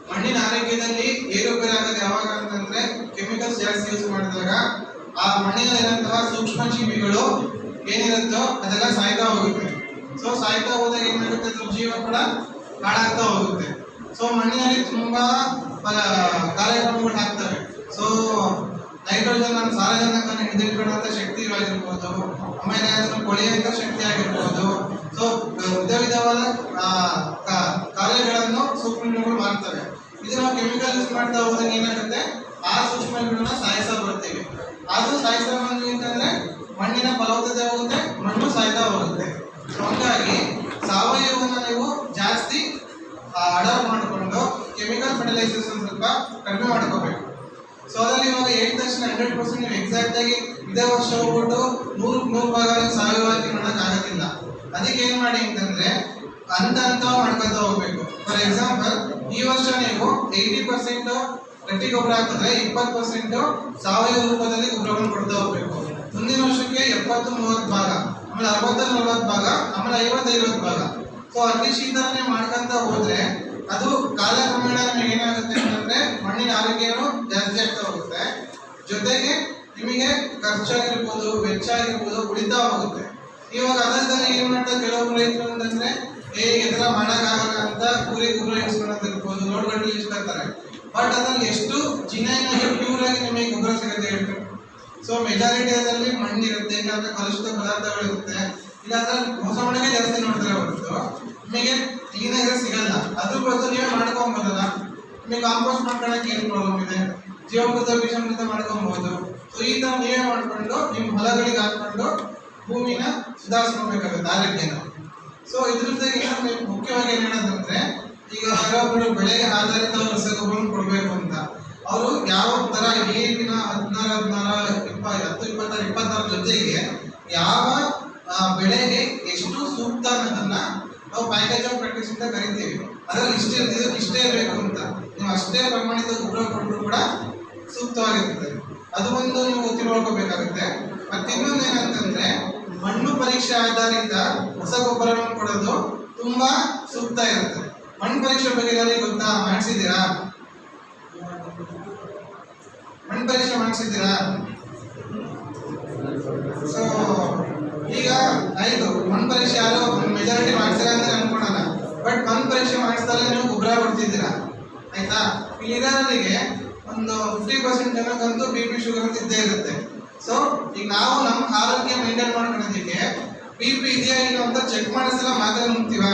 ಮಣ್ಣಿನ ಆರೋಗ್ಯದಲ್ಲಿ ಏರುಪೇರು ಆಗೋದು ಯಾವಾಗ ಅಂತಂದ್ರೆ ಕೆಮಿಕಲ್ಸ್ ಜಾಸ್ತಿ ಯೂಸ್ ಮಾಡಿದಾಗ ಆ ಮಣ್ಣಿನಲ್ಲಿರುವಂತಹ ಸೂಕ್ಷ್ಮ ಜೀವಿಗಳು ಏನಿರುತ್ತೋ ಅದೆಲ್ಲ ಸಾಯ್ತಾ ಹೋಗುತ್ತೆ. ಸೊ ಸಾಯ್ತಾ ಹೋದಾಗ ಏನಾಗುತ್ತೆ, ಅದ್ರ ಜೀವ ಕೂಡ ಹಾಳಾಗ್ತಾ ಹೋಗುತ್ತೆ. ಸೊ ಮಣ್ಣಿನಲ್ಲಿ ತುಂಬಾ ಕಾರ್ಯಕ್ರಮಗಳು ಆಗ್ತವೆ. ಸೊ ನೈಟ್ರೋಜನ್ ಸಾರಜನಕವನ್ನು ಹಿಡಿದಿಟ್ಕೊಳ್ಳುವಂತ ಶಕ್ತಿ ಆಗಿರ್ಬೋದು, ಆಮೇಲೆ ಅದನ್ನು ಕೊಳೆಯುವಂತ ಶಕ್ತಿ ಆಗಿರ್ಬೋದು. ಸೊ ವಿಧ ವಿಧವಾದ ಕಾರ್ಯಗಳನ್ನು ಸೂಕ್ಷ್ಮಗಳು ಮಾಡ್ತವೆ. ಇದು ನಾವು ಕೆಮಿಕಲ್ ಯೂಸ್ ಮಾಡ್ತಾ ಹೋದಾಗ ಏನಾಗುತ್ತೆ, ಆ ಸೂಕ್ಷ್ಮಗಳನ್ನ ಸಾಯಿಸ್ತಾ ಬರ್ತೀವಿ. ಅದು ಸಾಯಿಸ್ತಾ ಬಂದ್ವಿ ಅಂತಂದ್ರೆ ಮಣ್ಣಿನ ಫಲವತ್ತತೆ ಹೋಗುತ್ತೆ, ಮಣ್ಣು ಸಾಯ್ತಾ ಹೋಗುತ್ತೆ. ಹಾಗಾಗಿ ಸಾವಯವನ್ನ ನೀವು ಜಾಸ್ತಿ ಅಡಾಪ್ಟ್ ಮಾಡಿಕೊಂಡು ಕೆಮಿಕಲ್ ಫರ್ಟಿಲೈಸರ್ಸ್ ಸ್ವಲ್ಪ ಕಡಿಮೆ ಮಾಡ್ಕೋಬೇಕು. ಸೊ ಅದ್ರಲ್ಲಿ ಇವಾಗ ಹೇಳಿದ ತಕ್ಷಣ 100% ನೀವು ಎಕ್ಸಾಕ್ಟ್ ಆಗಿ ಇದೇ ವರ್ಷ ಹೋಗ್ಬಿಟ್ಟು 100% ಭಾಗ ಸಾವಯವಾಗಿ ಮಾಡಕ್ ಆಗೋದಿಲ್ಲ. ಅದಕ್ಕೆ ಏನ್ ಮಾಡಿ ಅಂತಂದ್ರೆ ಹಂತ ಮಾಡ್ಕೊತಾ ಹೋಗ್ಬೇಕು. ಫಾರ್ ಎಕ್ಸಾಂಪಲ್, ಈ ವರ್ಷ ನೀವು 80% ಗಟ್ಟಿ ಗೊಬ್ಬರ ಹಾಕಿದ್ರೆ 20% ಸಾವಯವ ರೂಪದಲ್ಲಿ ಗೊಬ್ಬರವನ್ನು ಕೊಡ್ತಾ ಹೋಗ್ಬೇಕು. ಮುಂದಿನ ವರ್ಷಕ್ಕೆ 70-30 ಭಾಗ, ಆಮೇಲೆ 60-40 ಭಾಗ, ಆಮೇಲೆ 50-50 ಭಾಗ. ಸೊ ಅಟ್ಲೀಸ್ಟ್ ಈ ಥರನೇ ಮಾಡ್ಕೊಂತ ಹೋದ್ರೆ ಅದು ಕಾಲಕ್ರಮೇಣ ನಿಮಗೆ ಏನಾಗುತ್ತೆ ಅಂತಂದ್ರೆ ಮಣ್ಣಿನ ಆರೋಗ್ಯನೂ ಜಾಸ್ತಿ ಆಗ್ತಾ ಹೋಗುತ್ತೆ, ಜೊತೆಗೆ ನಿಮಗೆ ಖರ್ಚಾಗಿರ್ಬೋದು, ವೆಚ್ಚ ಆಗಿರ್ಬೋದು ಉಳಿತಾ ಹೋಗುತ್ತೆ. ಇವಾಗ ಅದನ್ನ ಏನ್ ಮಾಡ್ತಾರೆ ಕೆಲವೊಬ್ರು ರೈತರು ಅಂತಂದ್ರೆ ಎದ್ರ ಮಾಡಕ್ಕಾಗಲ್ಲ ಅಂತ ಕೂರಿ ಗೊಬ್ಬರ ಇಸ್ಕೊಳ್ಳೋದಿರ್ಬೋದು, ನೋಡ್ಗಡ್ಡೆ ಇಸ್ಕೊಳ್ತಾರೆ. ಬಟ್ ಅದ್ರಲ್ಲಿ ಎಷ್ಟು ಜಿನೈನಾಗಿ ಪ್ಯೂರ್ ಆಗಿ ನಿಮಗೆ ಗೊಬ್ಬರ ಸಿಗುತ್ತೆ ಹೇಳ್ತಾರೆ. ಸೊ ಮೆಜಾರಿಟಿಯಲ್ಲಿ ಮಣ್ಣಿರುತ್ತೆ, ಇಲ್ಲಾಂದ್ರೆ ಕಲುಷಿತ ಪದಾರ್ಥಗಳಿರುತ್ತೆ, ಇಲ್ಲಾಂದ್ರೆ ಹೊಸ ಮಣ್ಣಿಗೆ ಜಾಸ್ತಿ ನೋಡ್ತಾರೆ ಹೊರತು ನಿಮಗೆ ಕ್ಲೀನಾಗಿ ಸಿಗಲ್ಲ. ಅದ್ರ ಬದಲು ನೀವೇ ಮಾಡ್ಕೊಂಬೋದಲ್ಲ. ನಿಮಗೆ ಕಾಂಪೋಸ್ಟ್ ಮಾಡ್ಕೊಳಕ್ಕೆ ಏನು ಪ್ರಾಬ್ಲಮ್ ಇದೆ, ಜೀವಾಮೃತ ಬೀಜಾಮೃತ ಮಾಡ್ಕೊಬಹುದು. ಸೊ ಈ ತರ ನೀವೇ ಮಾಡ್ಕೊಂಡು ನಿಮ್ಮ ಹೊಲಗಳಿಗೆ ಹಾಕೊಂಡು ಭೂಮಿನ ಸುಧಾರಿಸ್ಕೊಬೇಕಾಗುತ್ತೆ, ಆರೋಗ್ಯನ. ಸೊ ಇದ್ರ ಜೊತೆಗೆ ಮುಖ್ಯವಾಗಿ ಏನ್ ಹೇಳೋದಂದ್ರೆ, ಈಗ ಕೆಲವೊಬ್ಬರು ಬೆಳೆಗೆ ಆಧಾರಿತ ರಸಗೊಬ್ಬರ ಕೊಡಬೇಕು ಅಂತ ಅವರು ಯಾವ ತರ ಈಗಿನ 16 ಜೊತೆಗೆ ಯಾವ ಬೆಳೆಗೆ ಎಷ್ಟು ಸೂಕ್ತ ಅನ್ನೋದನ್ನ ನಾವು ಪ್ಯಾಕೇಜ್ ಆಫ್ ಪ್ರಾಕ್ಟೀಸ್ ಅಂತ ಕರಿತೀವಿ. ಅದ್ರಲ್ಲಿ ಇಷ್ಟೇ ಇರಬೇಕು ಅಂತ ನೀವು ಅಷ್ಟೇ ಪ್ರಮಾಣಿತ ಗೊಬ್ಬರ ಕೊಟ್ಟರು ಕೂಡ ಸೂಕ್ತವಾಗಿರ್ತದೆ. ಅದು ಒಂದು ನೀವು ತಿಳ್ಕೊಳ್ಬೇಕಾಗುತ್ತೆ. ಮತ್ತೆ ಇನ್ನೊಂದು ಏನಂತಂದ್ರೆ, ಮಣ್ಣು ಪರೀಕ್ಷೆ ಆಧಾರಿತ ರಸಗೊಬ್ಬರವನ್ನು ಕೊಡೋದು ತುಂಬಾ ಸೂಕ್ತ ಇರುತ್ತೆ. ಮಣ್ಣು ಪರೀಕ್ಷೆ ಬಗ್ಗೆ ಎಲ್ಲರಿಗೂ ಗೊತ್ತಾ? ಮಾಡಿಸಿದ್ದೀರಾ? ಮಣ್ಣು ಪರೀಕ್ಷೆ ಮಾಡಿಸಿದ್ದೀರಾ? ಸೊ ಈಗ ಆಯ್ತು, ಮಣ್ಣು ಪರೀಕ್ಷೆ ಯಾರು ಮೆಜಾರಿಟಿ ಮಾಡಿಸಿರ ಅಂತ ಅನ್ಕೊಳ್ಳೋಣ. ಬಟ್ ಮಣ್ಣು ಪರೀಕ್ಷೆ ಮಾಡಿಸಿದಾಗ ನೀವು ಗೊಬ್ಬರ ಕೊಡ್ತಿದ್ದೀರಾ, ಆಯ್ತಾ? ಇಲ್ಲಿರೋರಿಗೆ ಒಂದು 50% ಜನಕ್ಕಂತೂ BP ಶುಗರ್ ಅಂತ ಇದ್ದೇ ಇರುತ್ತೆ. ಸೊ ಈಗ ನಾವು ನಮ್ಮ ಆರೋಗ್ಯ ಮೇಂಟೈನ್ ಮಾಡ್ಕೊಳ್ಳೋದಕ್ಕೆ BP ಇದೆಯಾ ಇಲ್ಲ ಅಂತ ಚೆಕ್ ಮಾಡಿಸಲ್ಲ ಮಾತ್ರ ನುಂಗ್ತೀವ?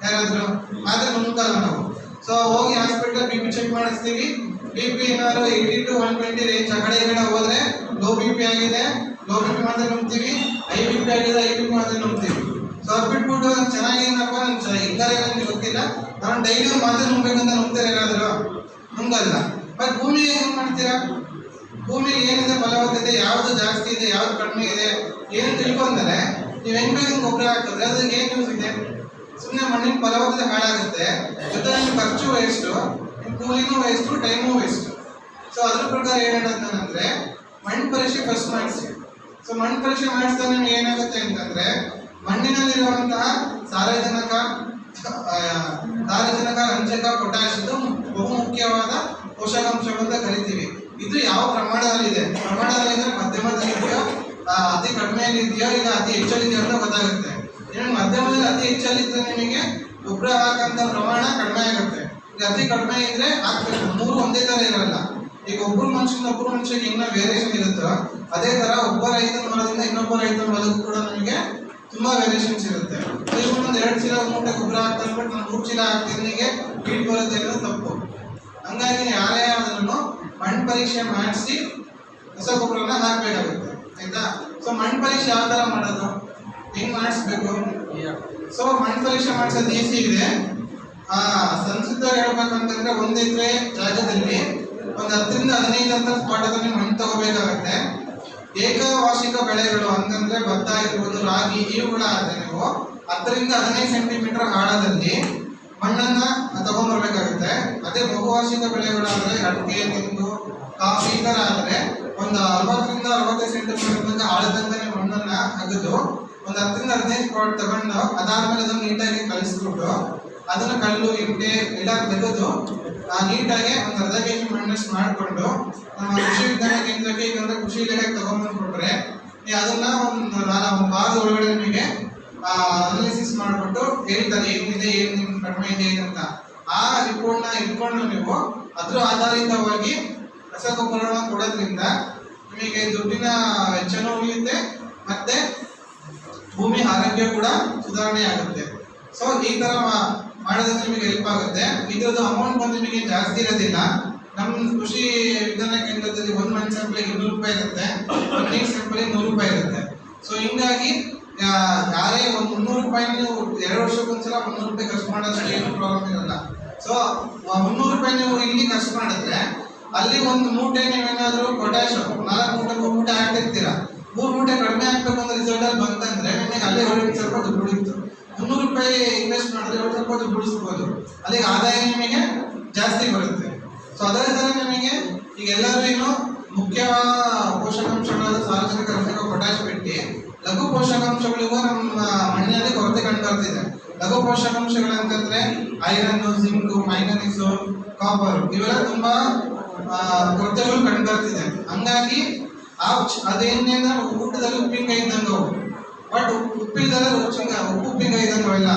ಯಾರಾದ್ರೂ ಮಾತ್ರ ನುಂಗಲ್ಲ ನಾವು. ಸೊ ಹೋಗಿ ಹಾಸ್ಪಿಟಲ್ BP ಚೆಕ್ ಮಾಡಿಸ್ತೀವಿ. BP ಏನಾದ್ರು 80 to 120 ರೇಂಜ್ ಆ ಕಡೆ ಹೋದ್ರೆ ಲೋ BP ಆಗಿದೆ, ಲೋ BP ಮಾತ್ರ ನುಂಗ್ತೀವಿ. ಹೈ BP ಆಗಿದೆ, ಹೈ BP ಮಾತ್ರ ನುಂಗ್ತೀವಿ. ಸೊ ಅದು ಬಿಟ್ಬಿಟ್ಟು ಚೆನ್ನಾಗಿ ಏನಪ್ಪ ಇದ್ದಾರೆ ನನಗೆ ಗೊತ್ತಿಲ್ಲ, ನಾನು ಡೈಲಿ ಮಾತ್ರ ನುಂಗ್ಬೇಕಂತ ನುಂಗ್ತಾರೆ ಯಾರಾದ್ರು? ನುಂಗಲ್ಲ. ಬಟ್ ಭೂಮಿಗೆ ಏನ್ ಮಾಡ್ತೀರಾ? ಭೂಮಿಗೆ ಏನಿದೆ ಫಲವತ್ತತೆ, ಯಾವ್ದು ಜಾಸ್ತಿ ಇದೆ, ಯಾವ್ದು ಕಡಿಮೆ ಇದೆ ಏನು ತಿಳ್ಕೊಂಡ್ರೆ ನೀವು ಹೆಂಗ್ ಬೇಕು ಗೊಬ್ಬರ ಹಾಕಿದ್ರೆ ಅದಕ್ಕೆ ಏನ್ ಯೂಸ್ ಇದೆ? ಸುಮ್ಮನೆ ಮಣ್ಣಿನ ಫಲವತ್ತತೆ ಹಾಳಾಗುತ್ತೆ, ಜೊತೆ ನಿಮ್ಮ ಖರ್ಚು ವೇಸ್ಟ್, ನಿಮ್ಮ ಕೂಲಿನೂ ವೇಸ್ಟ್, ಟೈಮು ವೇಸ್ಟ್. ಸೊ ಅದ್ರ ಪ್ರಕಾರ ಏನ್ ಹೇಳೋದಂದ್ರೆ ಮಣ್ಣು ಪರೀಕ್ಷೆ ಫಸ್ಟ್ ಮಾಡಿಸಿ. ಸೊ ಮಣ್ಣು ಪರೀಕ್ಷೆ ಮಾಡಿಸಿದಾಗ ನಿಮ್ಗೆ ಏನಾಗುತ್ತೆ ಅಂತಂದ್ರೆ ಮಣ್ಣಿನಲ್ಲಿರುವಂತಹ ಸಾರಜನಕ, ರಂಜಕ, ಪೊಟ್ಯಾಶ್ ಇದು ಬಹುಮುಖ್ಯವಾದ ಪೋಷಕಾಂಶಗಳು ಅಂತ ಕರಿತೀವಿ. ಇದು ಯಾವ ಪ್ರಮಾಣದಲ್ಲಿದೆ, ಪ್ರಮಾಣದಲ್ಲಿದ್ರೆ ಮಧ್ಯಮದಲ್ಲಿ ಇದೆಯೋ, ಅತಿ ಕಡಿಮೆಯಲ್ಲಿ ಇದೆಯೋ, ಇಲ್ಲ ಅತಿ ಹೆಚ್ಚಲ್ಲಿದೆಯೋ ಅಂತ ಗೊತ್ತಾಗುತ್ತೆ. ಮಧ್ಯಮದಲ್ಲಿ ಅತಿ ಹೆಚ್ಚಲ್ಲಿದ್ರೆ ನಿಮಗೆ ಗೊಬ್ಬರ ಹಾಕಂತ ಪ್ರಮಾಣ ಕಡಿಮೆ ಆಗುತ್ತೆ. ಈಗ ಅತಿ ಕಡಿಮೆ ಇದ್ರೆ ಹಾಕ್ಬೇಕು, 3 ಒಂದೇ ತರ ಇರಲ್ಲ. ಈಗ ಒಬ್ಬರು ಮನುಷ್ಯನಿಗೆ ಇನ್ನೂ ವೇರಿಯೇಷನ್ ಇರುತ್ತೋ ಅದೇ ತರ ಒಬ್ಬ ರೈತನ ಹೊಲದಿಂದ ಇನ್ನೊಬ್ಬ ರೈತನ ಹೊಲಕ್ಕೂ ಕೂಡ ನಮಗೆ ತುಂಬಾ ವೇರಿಯೇಷನ್ಸ್ ಇರುತ್ತೆ. ಒಂದು 2 ಚೀಲ ಮೂಟೆ ಗೊಬ್ಬರ ಹಾಕ್ತಾ ಅಂದ್ಬಿಟ್ಟು ನಾನು 3 ಚೀಲ ಹಾಕ್ತಿದ್ದನಿಗೆ ಕೀಟ್ ಬರುತ್ತೆ ಅನ್ನೋದು ತಪ್ಪು. ಹಂಗಾಗಿ ಯಾರೇ ಆದ್ರೂ ಮಣ್ಣು ಪರೀಕ್ಷೆ ಮಾಡಿಸಿ ಹೊಸ ಗೊಬ್ಬರನ ಹಾಕ್ಬೇಕಾಗುತ್ತೆ, ಆಯ್ತಾ. ಸೊ ಮಣ್ಣು ಪರೀಕ್ಷೆ ಯಾವ ತರ ಮಾಡೋದು, ಹೆಂಗ್ ಮಾಡಿಸ್ಬೇಕು? ಸೊ ಮಣ್ಣು ಪರೀಕ್ಷೆ ಮಾಡಿಸೋದು ಈಸಿ ಇದೆ. ಸಂಸ್ಕೃತವಾಗಿ ಹೇಳ್ಬೇಕಂತಂದ್ರೆ 1 ಎಕರೆ ಜಾಗದಲ್ಲಿ ಒಂದು 10 ರಿಂದ 15 ಅಂತ ಸ್ಪಾಟದಲ್ಲಿ ಮಣ್ಣು ತಗೋಬೇಕಾಗತ್ತೆ. ಏಕವಾರ್ಷಿಕ ಬೆಳೆಗಳು ಅಂತಂದ್ರೆ ಭತ್ತ ಇರ್ಬೋದು, ರಾಗಿ, ಇವುಗಳಾದ್ರೆ ನೀವು 10 ರಿಂದ 15 ಸೆಂಟಿಮೀಟರ್ ಆಳದಲ್ಲಿ ಮಣ್ಣನ್ನ ತಗೊಂಡ್ಬರ್ಬೇಕಾಗುತ್ತೆ. ಅದೇ ಬಹುವಾರ್ಷಿಕ ಬೆಳೆಗಳಾದ್ರೆ ಅಡಿಕೆ, ತೆಂಗು, ಕಾಫಿ ಈ ತರ ಆದ್ರೆ ಒಂದು 40 ರಿಂದ 65 ಸೆಂಟಿಮೀಟರ್ ತನಕ ಆಳದಂತಾನೆ ಮಣ್ಣನ್ನ ಅಗೆದು ಒಂದು 10 ರಿಂದ 15 ಸ್ಪಾಟ್ ತಗೊಂಡು ಅದಾದ್ಮೇಲೆ ಅದನ್ನು ನೀಟಾಗಿ ಕಲಿಸ್ಬಿಟ್ಟು ಅದನ್ನ ಕಲ್ಲು ಇಂಟೆ ಎಲ್ಲ ತೆಗೆದು ನೀಟಾಗಿ ಒಂದು ಅರ್ಧ ಕೆಜಿ ಮಣ್ಣಷ್ಟು ಮಾಡಿಕೊಂಡು ನಮ್ಮ ಕೃಷಿ ವಿಜ್ಞಾನ ಕೇಂದ್ರಕ್ಕೆ ಈಗಂದ್ರೆ ಕೃಷಿ ಇಲಾಖೆಗೆ ತಗೊಂಡ್ಬಂದ್ಬಿಟ್ರೆ ಅದನ್ನ ಒಂದು ವಾರದ ಒಳಗಡೆ ನಿಮಗೆ ಅನಾಲಿಸಿಸ್ ಮಾಡಿಬಿಟ್ಟು ಹೇಳ್ತಾರೆ ಏನಿದೆ, ಏನು ಕಡಿಮೆ ಇದೆ ಅಂತ. ಆ ರಿಪೋರ್ಟ್ನ ಇಟ್ಕೊಂಡು ನೀವು ಅದ್ರ ಆಧಾರಿತವಾಗಿ ರಸಗೊಬ್ಬರವನ್ನು ಕೊಡೋದ್ರಿಂದ ನಿಮಗೆ ದುಡ್ಡಿನ ವೆಚ್ಚನೂ ಉಳಿಯುತ್ತೆ ಮತ್ತೆ ಭೂಮಿ ಆರೋಗ್ಯ ಕೂಡ ಸುಧಾರಣೆ ಆಗುತ್ತೆ. ಸೊ ಈ ತರ ಮಾಡೋದ್ರಿಂದ ನಿಮಗೆ ಹೆಲ್ಪ್ ಆಗುತ್ತೆ. ಇದ್ರದ್ದು ಅಮೌಂಟ್ ಬಂದು ನಿಮಗೆ ಜಾಸ್ತಿ ಇರೋದಿಲ್ಲ. ನಮ್ಮ ಕೃಷಿ ವಿಜ್ಞಾನ ಕೇಂದ್ರದಲ್ಲಿ 1 ಮಣ್ಣು ಸ್ಯಾಂಪಲ್ಗೆ 200 ರೂಪಾಯಿ ಇರುತ್ತೆ, 1 ನೀರು ಸ್ಯಾಂಪಲ್ಗೆ 100 ರೂಪಾಯಿ ಇರುತ್ತೆ. ಸೊ ಹಿಂಗಾಗಿ ಯಾರೇ ಒಂದು 300 ರೂಪಾಯಿ ನೀವು 2 ವರ್ಷಕ್ಕೊಂದ್ಸಲ 300 ರೂಪಾಯಿ ಖರ್ಚು ಮಾಡೋದ್ರೆ ಏನು ಪ್ರಾಬ್ಲಮ್ ಇರಲ್ಲ. ಸೊ 300 ರೂಪಾಯಿ ನೀವು ಇಲ್ಲಿ ಖರ್ಚು ಮಾಡಿದ್ರೆ ಅಲ್ಲಿ ಒಂದು ಮೂಟೆ ನೀವೇನಾದ್ರೂ ಪೊಟ್ಯಾಶ್ 4 ಮೂಟೆ 3 ಮೂಟೆ ಹಾಕ್ತಿರ್ತೀರಾ, 3 ಮೂಟೆ ಕಡಿಮೆ ಹಾಕ್ಬೇಕು ಅಂತ ರಿಸಲ್ಟ್ ಅಲ್ಲಿ ಬಂತಂದ್ರೆ ನಿಮಗೆ ಅಲ್ಲೇ ಹೊರಗೆ ಸ್ವಲ್ಪ ದುಡ್ಡು ಉಳಿತು. 300 ರೂಪಾಯಿ ಇನ್ವೆಸ್ಟ್ ಮಾಡಿದ್ರೆ ಸ್ವಲ್ಪ ದುಡ್ಡು ಉಳಿಸ್ಬೋದು, ಅಲ್ಲಿಗೆ ಆದಾಯ ನಿಮಗೆ ಜಾಸ್ತಿ ಬರುತ್ತೆ. ಸೊ ಅದರ ತರ ನಿಮಗೆ ಈಗ ಎಲ್ಲರೂ ಮುಖ್ಯವಾದ ಪೋಷಕಾಂಶಗಳಾದ ಸಾರ್ವಜನಿಕ ರಂಜಕ, ಪೊಟ್ಯಾಶ್ ಬಿಟ್ಟು ಲಘು ಪೋಷಕಾಂಶಗಳಿಗೂ ನಮ್ಮ ಮಣ್ಣಿನಲ್ಲಿ ಕೊರತೆ ಕಂಡು ಬರ್ತಿದೆ. ಲಘು ಪೋಷಕಾಂಶಗಳಂತಂದ್ರೆ ಐರನ್, ಜಿಂಕ್, ಮ್ಯಾಂಗನೀಸು, ಕಾಪರ್ ಇವೆಲ್ಲ ತುಂಬಾ ಕೊರತೆಗಳು ಕಂಡು ಬರ್ತಿದೆ. ಹಂಗಾಗಿ ಅದೇನೇನ ಊಟದಲ್ಲಿ ಉಪ್ಪಿನಕಾಯಿ ಇದ್ದಂಗೆ ಬಟ್ ಉಪ್ಪಿಲ್ದಲ್ಲ ಉಪ್ಪಿನಕಾಯಿ ಇದ್ದಂಗೆ ಅವೆಲ್ಲ,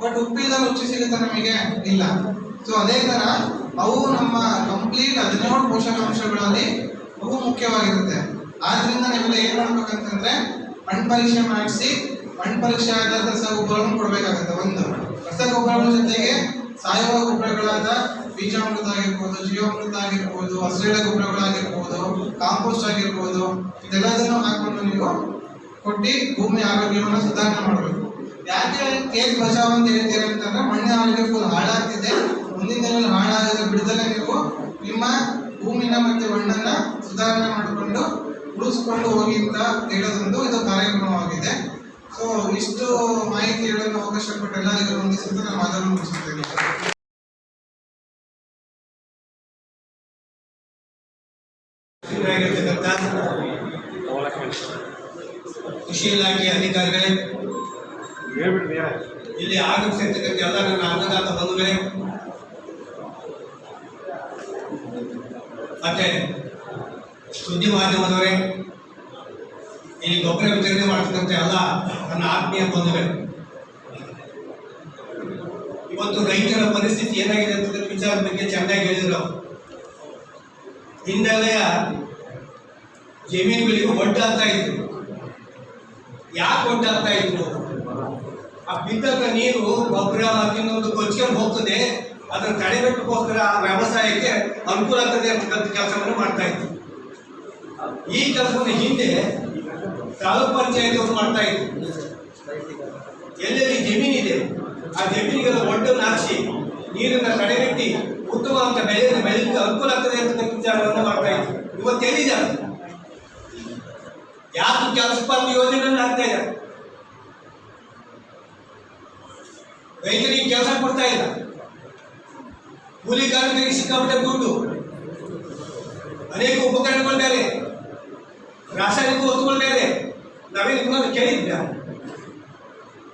ಬಟ್ ಉಪ್ಪಿಲ್ದ ರುಚಿ ಸಿಗುತ್ತೆ ನಮಗೆ ಇಲ್ಲ. ಸೊ ಅದೇ ತರ ಅವು ನಮ್ಮ ಕಂಪ್ಲೀಟ್ 17 ಪೋಷಕಾಂಶಗಳಲ್ಲಿ ಅವು ಮುಖ್ಯವಾಗಿರುತ್ತೆ. ಆದ್ರಿಂದ ನೀವೆಲ್ಲ ಏನ್ ಮಾಡ್ಬೇಕಂತಂದ್ರೆ ಮಣ್ಣು ಪರೀಕ್ಷೆ ಮಾಡಿಸಿ ಮಣ್ಣು ಪರೀಕ್ಷೆ ಆದ ರಸಗೊಬ್ಬರವನ್ನು ಕೊಡಬೇಕಾಗುತ್ತೆ. ಒಂದು ರಸಗೊಬ್ಬರಗಳ ಜೊತೆಗೆ ಸಾವಯವ ಗೊಬ್ಬರಗಳಾದ ಬೀಜಾಮೃತ ಆಗಿರ್ಬೋದು, ಜೀವಾಮೃತ ಆಗಿರ್ಬೋದು, ಹಸಿರೆಲೆ ಗೊಬ್ಬರಗಳಾಗಿರ್ಬೋದು, ಕಾಂಪೋಸ್ಟ್ ಆಗಿರ್ಬೋದು, ಇದೆಲ್ಲದನ್ನು ಹಾಕೊಂಡು ನೀವು ಕೊಟ್ಟು ಭೂಮಿ ಆರೋಗ್ಯವನ್ನು ಸುಧಾರಣೆ ಮಾಡಬೇಕು. ಯಾಕೆ ಕೇಕ್ ಬಚಾವ್ ಅಂತ ಹೇಳ್ತೀರ ಅಂತಂದ್ರೆ ಮಣ್ಣಿನ ಆರೋಗ್ಯ ಫುಲ್ ಹಾಳಾಗ್ತಿದೆ. ಮುಂದಿನ ದಿನಗಳಲ್ಲಿ ಹಾಳಾಗದ ಬಿಡದಲ್ಲೇ ನೀವು ನಿಮ್ಮ ಭೂಮಿನ ಮತ್ತೆ ಮಣ್ಣನ್ನ ಸುಧಾರಣೆ ಮಾಡಿಕೊಂಡು ಉಳಿಸ್ಕೊಂಡು ಹೋಗಿ ಅಂತ ಹೇಳೋದೊಂದು ಇದು ಕಾರ್ಯಕ್ರಮವಾಗಿದೆ. ಸೊ ಇಷ್ಟು ಮಾಹಿತಿ ಹೇಳಲು ಅವಕಾಶ ಕೊಟ್ಟ ಎಲ್ಲರಿಗೂ ವಂದಿಸುತ್ತಾ ನಾನು ಮಾತನ್ನು ಮುಗಿಸುತ್ತೇನೆ. ಕೃಷಿ ಇಲಾಖೆಯ ಅಧಿಕಾರಿಗಳೇ, ಇಲ್ಲಿ ಆಗಮಿಸಿರ್ತಕ್ಕಂಥ ಎಲ್ಲ ನನ್ನ ಅನ್ನದಾತ ಬಂಧುಗಳೇ, ಮತ್ತೆ ಸುದ್ದಿ ಮಾಧ್ಯಮದವರೇ, ಇಲ್ಲಿ ಗೊಬ್ಬರ ವಿತರಣೆ ಮಾಡ್ತಕ್ಕಂಥ ಎಲ್ಲ ನನ್ನ ಆತ್ಮೀಯ ಬಂಧುಗಳೇ, ಇವತ್ತು ರೈತರ ಪರಿಸ್ಥಿತಿ ಏನಾಗಿದೆ ಅಂತ ವಿಚಾರದ ಬಗ್ಗೆ ಚೆನ್ನಾಗಿ ಹೇಳಿದ್ರು. ಹಿಂದೆಲ್ಲ ಜಮೀನುಗಳಿಗೆ ಒಡ್ಡಾಗ್ತಾ ಇದ್ರು. ಯಾಕೆ ಒಡ್ಡಾಗ್ತಾ ಇದ್ರು? ಆ ಬಿದ್ದಂತ ನೀರು ಗೊಬ್ಬರ ಇನ್ನೊಂದು ಕೊಚ್ಕೊಂಡು ಹೋಗ್ತದೆ, ಅದನ್ನು ತಡೆಗಟ್ಟಕ್ಕೋಸ್ಕರ ಆ ವ್ಯವಸಾಯಕ್ಕೆ ಅನುಕೂಲ ಆಗ್ತದೆ ಅಂತಕ್ಕಂಥ ಕೆಲಸವನ್ನು ಮಾಡ್ತಾ ಇದ್ರು. ಈ ಕೆಲಸವನ್ನು ಹಿಂದೆ ತಾಲೂಕ್ ಪಂಚಾಯತ್ ಮಾಡ್ತಾ ಇದ್ರು. ಎಲ್ಲೆಲ್ಲಿ ಜಮೀನಿದೆ ಆ ಜಮೀನಿಗೆಲ್ಲ ಒಡ್ಡನ್ನು ಹಾಕಿಸಿ ನೀರನ್ನು ತಡೆಗಟ್ಟಿ ಉತ್ತಮವಾದ ಬೆಳೆಯನ್ನು ಬೆಳೆಯಲಿಕ್ಕೆ ಅನುಕೂಲ ಆಗ್ತದೆ ಅಂತಕ್ಕಂಥ ವಿಚಾರವನ್ನು ಮಾಡ್ತಾ ಇದ್ರು. ಇವತ್ತು ಎಲ್ಲಿದ್ದಾರೆ? ಯಾರು ಕೆಲಸ ಪಾತ್ರ ಯೋಜನೆಯನ್ನು ಹಾಕ್ತಾ ಇದ್ದಾರೆ. ರೈತರಿಗೆ ಕೆಲಸ ಕೊಡ್ತಾ ಇಲ್ಲ. ಕೂಲಿ ಕಾರ್ಮಿಕರಿಗೆ ಸಿಕ್ಕಾಪಟ್ಟೆ ದುಡ್ಡು, ಅನೇಕ ಉಪಕರಣಗಳು ಬೇರೆ, ರಾಸಾಯನಿಕ ವಸ್ತುಗಳು ಬೇರೆ. ನಾವೇನು ಕೇಳಿದ್ದ?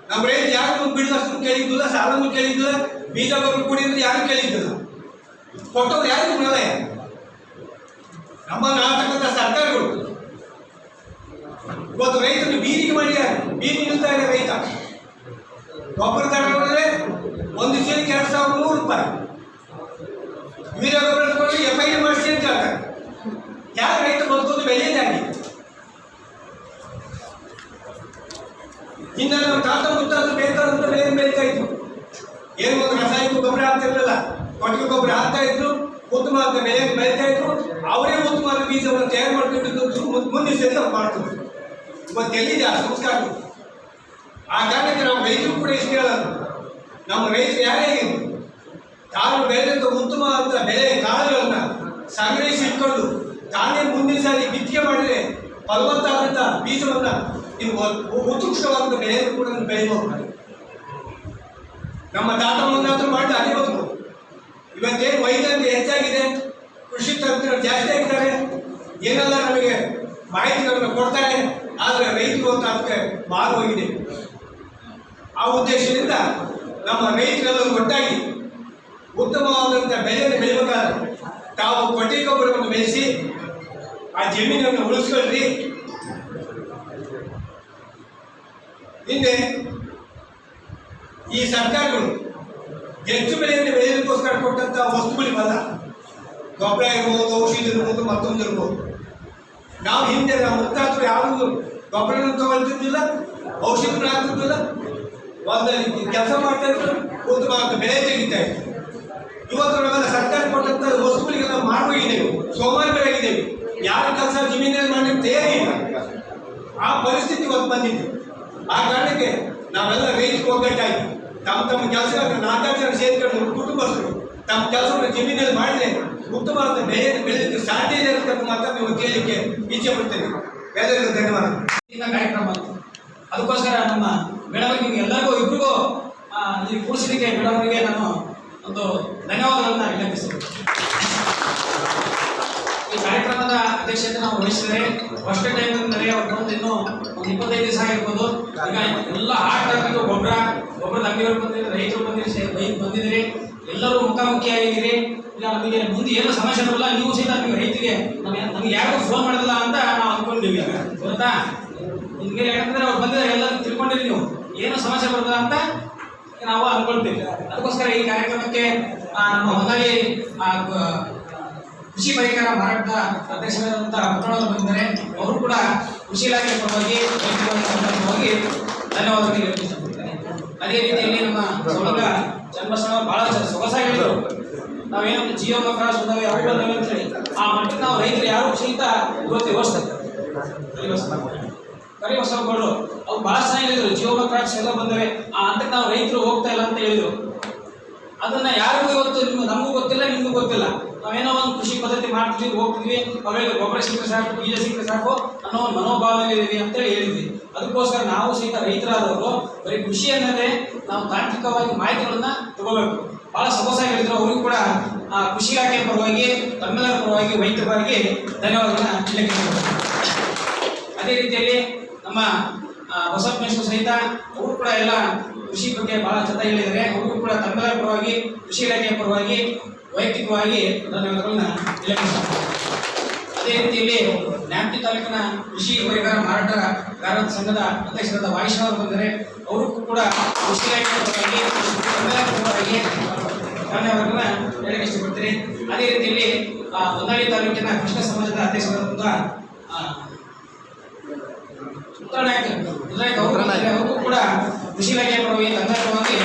ನಮ್ಮ ರೈತ ಯಾರು ಬಿಡುವಷ್ಟು ಕೇಳಿದ್ದಿಲ್ಲ, ಸಾಲನ್ನು ಕೇಳಿದ್ದಿಲ್ಲ, ಬೀಜ ಗೊಬ್ಬರ ಕೊಡಿದ್ರೆ ಯಾರು ಕೇಳಿದ್ದಿಲ್ಲ. ಕೊಟ್ಟವ್ರು ಯಾರಿಗೂ ಬಿಡಲ್ಲ. ನಮ್ಮ ನಾಟಕದ ಸರ್ಕಾರಗಳು ಇವತ್ತು ರೈತರು ಬೀದಿಗೆ ಮಾಡಿದ್ದಾರೆ. ಬೀದಿ ನಿಲ್ತಾ ಇದೆ ರೈತ. ಗೊಬ್ಬರ ತಗೊಂಡ್ರೆ 2,100 ರೂಪಾಯಿ. ಯೂರಿಯಾ ಗೊಬ್ಬರ ತಗೊಂಡು FID ಮಾಡಿಸಿ ಅಂತ ಹೇಳ್ತಾರೆ. ಯಾಕೆ ರೈತ ಬದುಕೋದು ಬೆಳೆಯದಾಗಿ? ಇನ್ನು ನಮ್ಮ ತಾತ ಮುತ್ತಾತ ಬೇಕಾದಂತ ಬೆಳೆ ಬೆಳೀತಾ ಇದ್ರು. ಏನು ಒಂದು ರಾಸಾಯನಿಕ ಗೊಬ್ಬರ ಹಾಕ್ತಿರ್ಲಿಲ್ಲ, ಕೊಟ್ಟಿಗೆ ಗೊಬ್ಬರ ಹಾಕ್ತಾ ಇದ್ರು, ಉತ್ತಮವಾದ ಬೆಳೆ ಬೆಳೀತಾ ಇದ್ರು. ಅವರೇ ಉತ್ತಮವಾದ ಬೀಜವನ್ನು ತಯಾರು ಮಾಡ್ಕೊಂಡು ಮುಂದೆ ಸರಿ ಅವ್ರು ಮಾಡ್ತಿದ್ರು. ಇವತ್ತು ಎಲ್ಲಿದೆ ಆ ಸಂಸ್ಕಾರ? ಆ ಕಾರಣಕ್ಕೆ ನಾವು ರೈತರು ಕೂಡ ಇಷ್ಟು ಹೇಳೋದು, ನಮ್ಮ ರೈತರು ಯಾರೇ ಇದ್ರು ತಾನು ಬೆಳೆದಂಥ ಉತ್ತಮವಾದ ಬೆಳೆ ಕಾಳುಗಳನ್ನ ಸಂಗ್ರಹಿಸಿ ಇಟ್ಕೊಂಡು ತಾನೇ ಮುಂದಿನ ಸಾರಿ ಬಿತ್ತಿಗೆ ಮಾಡಿದರೆ ಫಲವತ್ತಾದಂಥ ಬೀಜವನ್ನ ನೀವು ಉತ್ಕೃಷ್ಟವಾದಂಥ ಬೆಳೆಯನ್ನು ಕೂಡ ಬೆಳೆಯಬಹುದು. ನಮ್ಮ ತಾತ ಮುಂದಾದ್ರೂ ಮಾಡಿ ಅದೇ ಬದುಕು. ಇವತ್ತೇನು ವೈದ್ಯರಿಗೆ ಹೆಚ್ಚಾಗಿದೆ, ಕೃಷಿ ತಂತ್ರಜ್ಞರು ಜಾಸ್ತಿ ಆಗಿದ್ದಾರೆ, ಏನೆಲ್ಲ ನಮಗೆ ಮಾಹಿತಿಗಳನ್ನು ಕೊಡ್ತಾರೆ, ಆದರೆ ರೈತರು ಅಂತ ಅದಕ್ಕೆ ಮಾರು ಹೋಗಿದೆ. ಆ ಉದ್ದೇಶದಿಂದ ನಮ್ಮ ರೈತರೆಲ್ಲರೂ ಒಟ್ಟಾಗಿ ಉತ್ತಮವಾದಂಥ ಬೆಳೆಯನ್ನು ಬೆಳೆಯಬೇಕಾದ್ರೆ ತಾವು ಕೊಟ್ಟಿಗೆ ಗೊಬ್ಬರವನ್ನು ಬೆಳೆಸಿ ಆ ಜಮೀನನ್ನು ಉಳಿಸ್ಕೊಳ್ರಿ. ಹಿಂದೆ ಈ ಸರ್ಕಾರಗಳು ಹೆಚ್ಚು ಬೆಳೆಯನ್ನು ಬೆಳೆಯೋದಕ್ಕೋಸ್ಕರ ಕೊಟ್ಟಂತ ವಸ್ತುಗಳಿವಲ್ಲ, ಗೊಬ್ಬರ ಇರ್ಬೋದು, ಔಷಧಿ ಇರ್ಬೋದು, ಮತ್ತೊಂದು ಇರ್ಬೋದು. ನಾವು ಹಿಂದೆ ನಮ್ಮ ಮುತ್ತಾತರು ಯಾವುದು ಗೊಬ್ಬರನ ತಗೊಳ್ತಿದ್ದಿಲ್ಲ, ಔಷಧಿಗಳು ಹಾಕ್ತಿದ್ದಿಲ್ಲ, ಒಂದು ಕೆಲಸ ಮಾಡ್ತಾ ಇದ್ರು, ಉತ್ತಮವಾದ ಬೆಳೆ ತೆಗಿತಾ ಇದ್ರು. ಇವತ್ತು ನಾವೆಲ್ಲ ಸರ್ಕಾರ ಕೊಟ್ಟಂತ ವಸ್ತುಗಳಿಗೆಲ್ಲ ಮಾಡೋಗಿದ್ದೇವೆ, ಸೋಮಾರಿಗಳಾಗಿದ್ದೇವೆ, ಯಾರ ಕೆಲಸ ಜಮೀನಲ್ಲಿ ಮಾಡಲಿಕ್ಕೆ ತಯಾರಿಲ್ಲ. ಆ ಪರಿಸ್ಥಿತಿ ಇವತ್ತು ಬಂದಿದೆ. ಆ ಕಾರಣಕ್ಕೆ ನಾವೆಲ್ಲ ರೈತರು ಒಗ್ಗಟ್ಟಾಗಿ ತಮ್ಮ ಕೆಲಸಗಳನ್ನು 4 ಜನ ಸೇರಿಕೊಂಡು ಕುಟುಂಬಸ್ಥರು ತಮ್ಮ ಕೆಲಸವನ್ನು ಜಮೀನಲ್ಲಿ ಮಾಡಿದ್ರೆ ಉತ್ತಮವಾದ ಬೆಳೆಯನ್ನು ಬೆಳೆಯಲಿಕ್ಕೆ ಸಾಧ್ಯ ಇದೆ ಅಂತ ಮಾತ್ರ ನೀವು ಕೇಳಲಿಕ್ಕೆ ಇಚ್ಛೆ ಪಡ್ತೇನೆ. ಎಲ್ಲರಿಗೂ ಧನ್ಯವಾದ. ಕಾರ್ಯಕ್ರಮ ಅದಕ್ಕೋಸ್ಕರ ನಮ್ಮ ಮೇಡಮರಿಗೆ ಎಲ್ಲರಿಗೂ ಇಬ್ಬರಿಗೂ ಇಲ್ಲಿ ಕೂಡಿಸಲಿಕ್ಕೆ ಮೇಡಮರಿಗೆ ನಾನು ಒಂದು ಧನ್ಯವಾದಗಳನ್ನು ವಿನಂತಿಸ್ತೇನೆ. ಈ ಕಾರ್ಯಕ್ರಮದ ಅಧ್ಯಕ್ಷತೆ ನಾವು ವಹಿಸಿದರೆ ಫಸ್ಟ್ ಟೈಮ್ ಅಂದರೆ ಒಂದು ಇನ್ನೂ ಒಂದು 25 ದಿವಸ ಆಗಿರ್ಬೋದು. ಈಗ ಎಲ್ಲ ಆಟಗಳು ಗೊಬ್ಬರದ ಅಂಗಡಿಯವರು ಬಂದಿರಿ, ರೈತರು ಬಂದಿದ್ದೀರಿ, ಎಲ್ಲರೂ ಮುಖಾಮುಖಿಯಾಗಿದ್ದೀರಿ. ಈಗ ನಮಗೆ ಮುಂದೆ ಏನು ಸಮಸ್ಯೆ ಬರಲ್ಲ, ನೀವು ಸಹಿತ ನಮಗೆ ರೈತರಿಗೆ ನಮಗೆ ಯಾರಿಗೂ ಫೋನ್ ಮಾಡೋದಿಲ್ಲ ಅಂತ ನಾವು ಅಂದ್ಕೊಂಡಿದ್ದೀವಿ. ಗೊತ್ತಾ? ನಿಮಗೆ ಯಾಕಂದ್ರೆ ಅವ್ರು ಬಂದಿದ್ದಾರೆ, ಎಲ್ಲರೂ ತಿಳ್ಕೊಂಡಿರಿ, ನೀವು ಏನು ಸಮಸ್ಯೆ ಬರೋದಿಲ್ಲ ಅಂತ ನಾವು ಅಂದ್ಕೊಳ್ತೀವಿ. ಅದಕ್ಕೋಸ್ಕರ ಈ ಕಾರ್ಯಕ್ರಮಕ್ಕೆ ನಮ್ಮ ಹೊನ್ನಾಳಿ ಕೃಷಿ ಪರಿಕರ ಮಾರಾಟದ ಅಧ್ಯಕ್ಷರಾದಂತಹ ಪುಟ್ಟಣ್ಣವರು ಬಂದಿದ್ದಾರೆ. ಅವರು ಕೂಡ ಕೃಷಿ ಇಲಾಖೆ ಪರವಾಗಿ ಪರವಾಗಿ ಧನ್ಯವಾದಗಳು ಹೇಳ್ತಿದ್ದೇನೆ. ಅದೇ ರೀತಿಯಲ್ಲಿ ನಮ್ಮ ಸೊಳಗ ಚನ್ನಬಸವ ಬಹಳ ಸೊಗಸಾಗಿ ಹೇಳಿದರು. ನಾವೇನು ಜಿಯೋ ಕ್ರಾಸ್ ಬಂದವೆ ಅವುಗಳು ಅಂತೇಳಿ ಆ ಮಟ್ಟಿಗೆ ನಾವು ರೈತರು ಯಾರು ಸಹಿತ ಇವತ್ತು ವ್ಯವಸ್ಥೆ ಕರಿಬಸವಗೌಡರು ಅವ್ರು ಬಹಳ ಚೆನ್ನಾಗಿ ಹೇಳಿದ್ರು. ಜಿಯೋ ಕ್ರಾಸ್ ಎಲ್ಲ ಬಂದವೆ, ಆ ಹಂತಕ್ಕೆ ನಾವು ರೈತರು ಹೋಗ್ತಾ ಇಲ್ಲ ಅಂತ ಹೇಳಿದ್ರು. ಅದನ್ನ ಯಾರಿಗೂ ಇವತ್ತು ನಮಗೂ ಗೊತ್ತಿಲ್ಲ, ನಿಮಗೂ ಗೊತ್ತಿಲ್ಲ. ನಾವೇನೋ ಒಂದು ಕೃಷಿ ಪದ್ಧತಿ ಮಾಡ್ತಿದ್ವಿ, ಹೋಗ್ತಿದ್ವಿ, ಅವ್ರಿಗೆ ಗೊಬ್ಬರ ಸಿಕ್ಕರೆ ಸಾಕು, ಬೀಜ ಸಿಕ್ಕರೆ ಸಾಕು ಅನ್ನೋ ಒಂದು ಮನೋಭಾವನೆಗಳಿದೆ ಅಂತೇಳಿ ಹೇಳಿದ್ವಿ. ಅದಕ್ಕೋಸ್ಕರ ನಾವು ಸಹಿತ ರೈತರಾದವರು ಬರೀ ಕೃಷಿ ಅನ್ನೋದೇ ನಾವು ತಾಂತ್ರಿಕವಾಗಿ ಮಾಹಿತಿಗಳನ್ನ ತಗೋಬೇಕು. ಬಹಳ ಸೊಗಸಾಗಿ ಹೇಳಿದ್ರು. ಅವರಿಗೂ ಕೂಡ ಕೃಷಿ ಇಲಾಖೆ ಪರವಾಗಿ, ತಮ್ಮೆಲ್ಲರ ಪರವಾಗಿ, ವೈದ್ಯರ ಪರವಾಗಿ ಧನ್ಯವಾದಗಳನ್ನ ಹೇಳಕ್ಕೆ. ಅದೇ ರೀತಿಯಲ್ಲಿ ನಮ್ಮ ಬಸವಪ್ಪ ಸಹಿತ ಅವರು ಕೂಡ ಎಲ್ಲ ಕೃಷಿ ಬಗ್ಗೆ ಬಹಳ ಚೆನ್ನಾಗಿ ಹೇಳಿದ್ದಾರೆ. ಅವರು ಕೂಡ ತಮ್ಮೆಲ್ಲರ ಪರವಾಗಿ, ಕೃಷಿ ಇಲಾಖೆಯ ಪರವಾಗಿ, ವೈಯಕ್ತಿಕವಾಗಿ ಧನ್ಯವಾದಗಳನ್ನ ಹೇಳಕ್ಕೆ. ಅದೇ ರೀತಿಯಲ್ಲಿ ನ್ಯಾಮತಿ ತಾಲೂಕಿನ ಕೃಷಿ ಪರಿಕರ ಮಾರಾಟಗಾರರ ಸಂಘದ ಅಧ್ಯಕ್ಷರಾದ ವಾಯಿಶ್ ಅವರು ಬಂದರೆ ಅವರು ಕೂಡ ಕೃಷಿ ಇಲಾಖೆಯ ಪರವಾಗಿ, ತಮ್ಮೆಲ್ಲರ ಪರವಾಗಿ ಧನ್ಯವಾದಗಳನ್ನ ಹೇಳಕ್ಕೆ ಇಷ್ಟಪಡ್ತೀನಿ. ಅದೇ ರೀತಿಯಲ್ಲಿ ಹೊನ್ನಾಳಿ ತಾಲೂಕಿನ ಕೃಷ್ಣ ಸಮಾಜದ ಅಧ್ಯಕ್ಷರಾದಂತಹ ಅವ್ರಿಗೂ ಕೂಡ ಕೃಷಿ ಇಲಾಖೆಯ ಪರವಾಗಿ ತಂತ್ರವಾಗಿ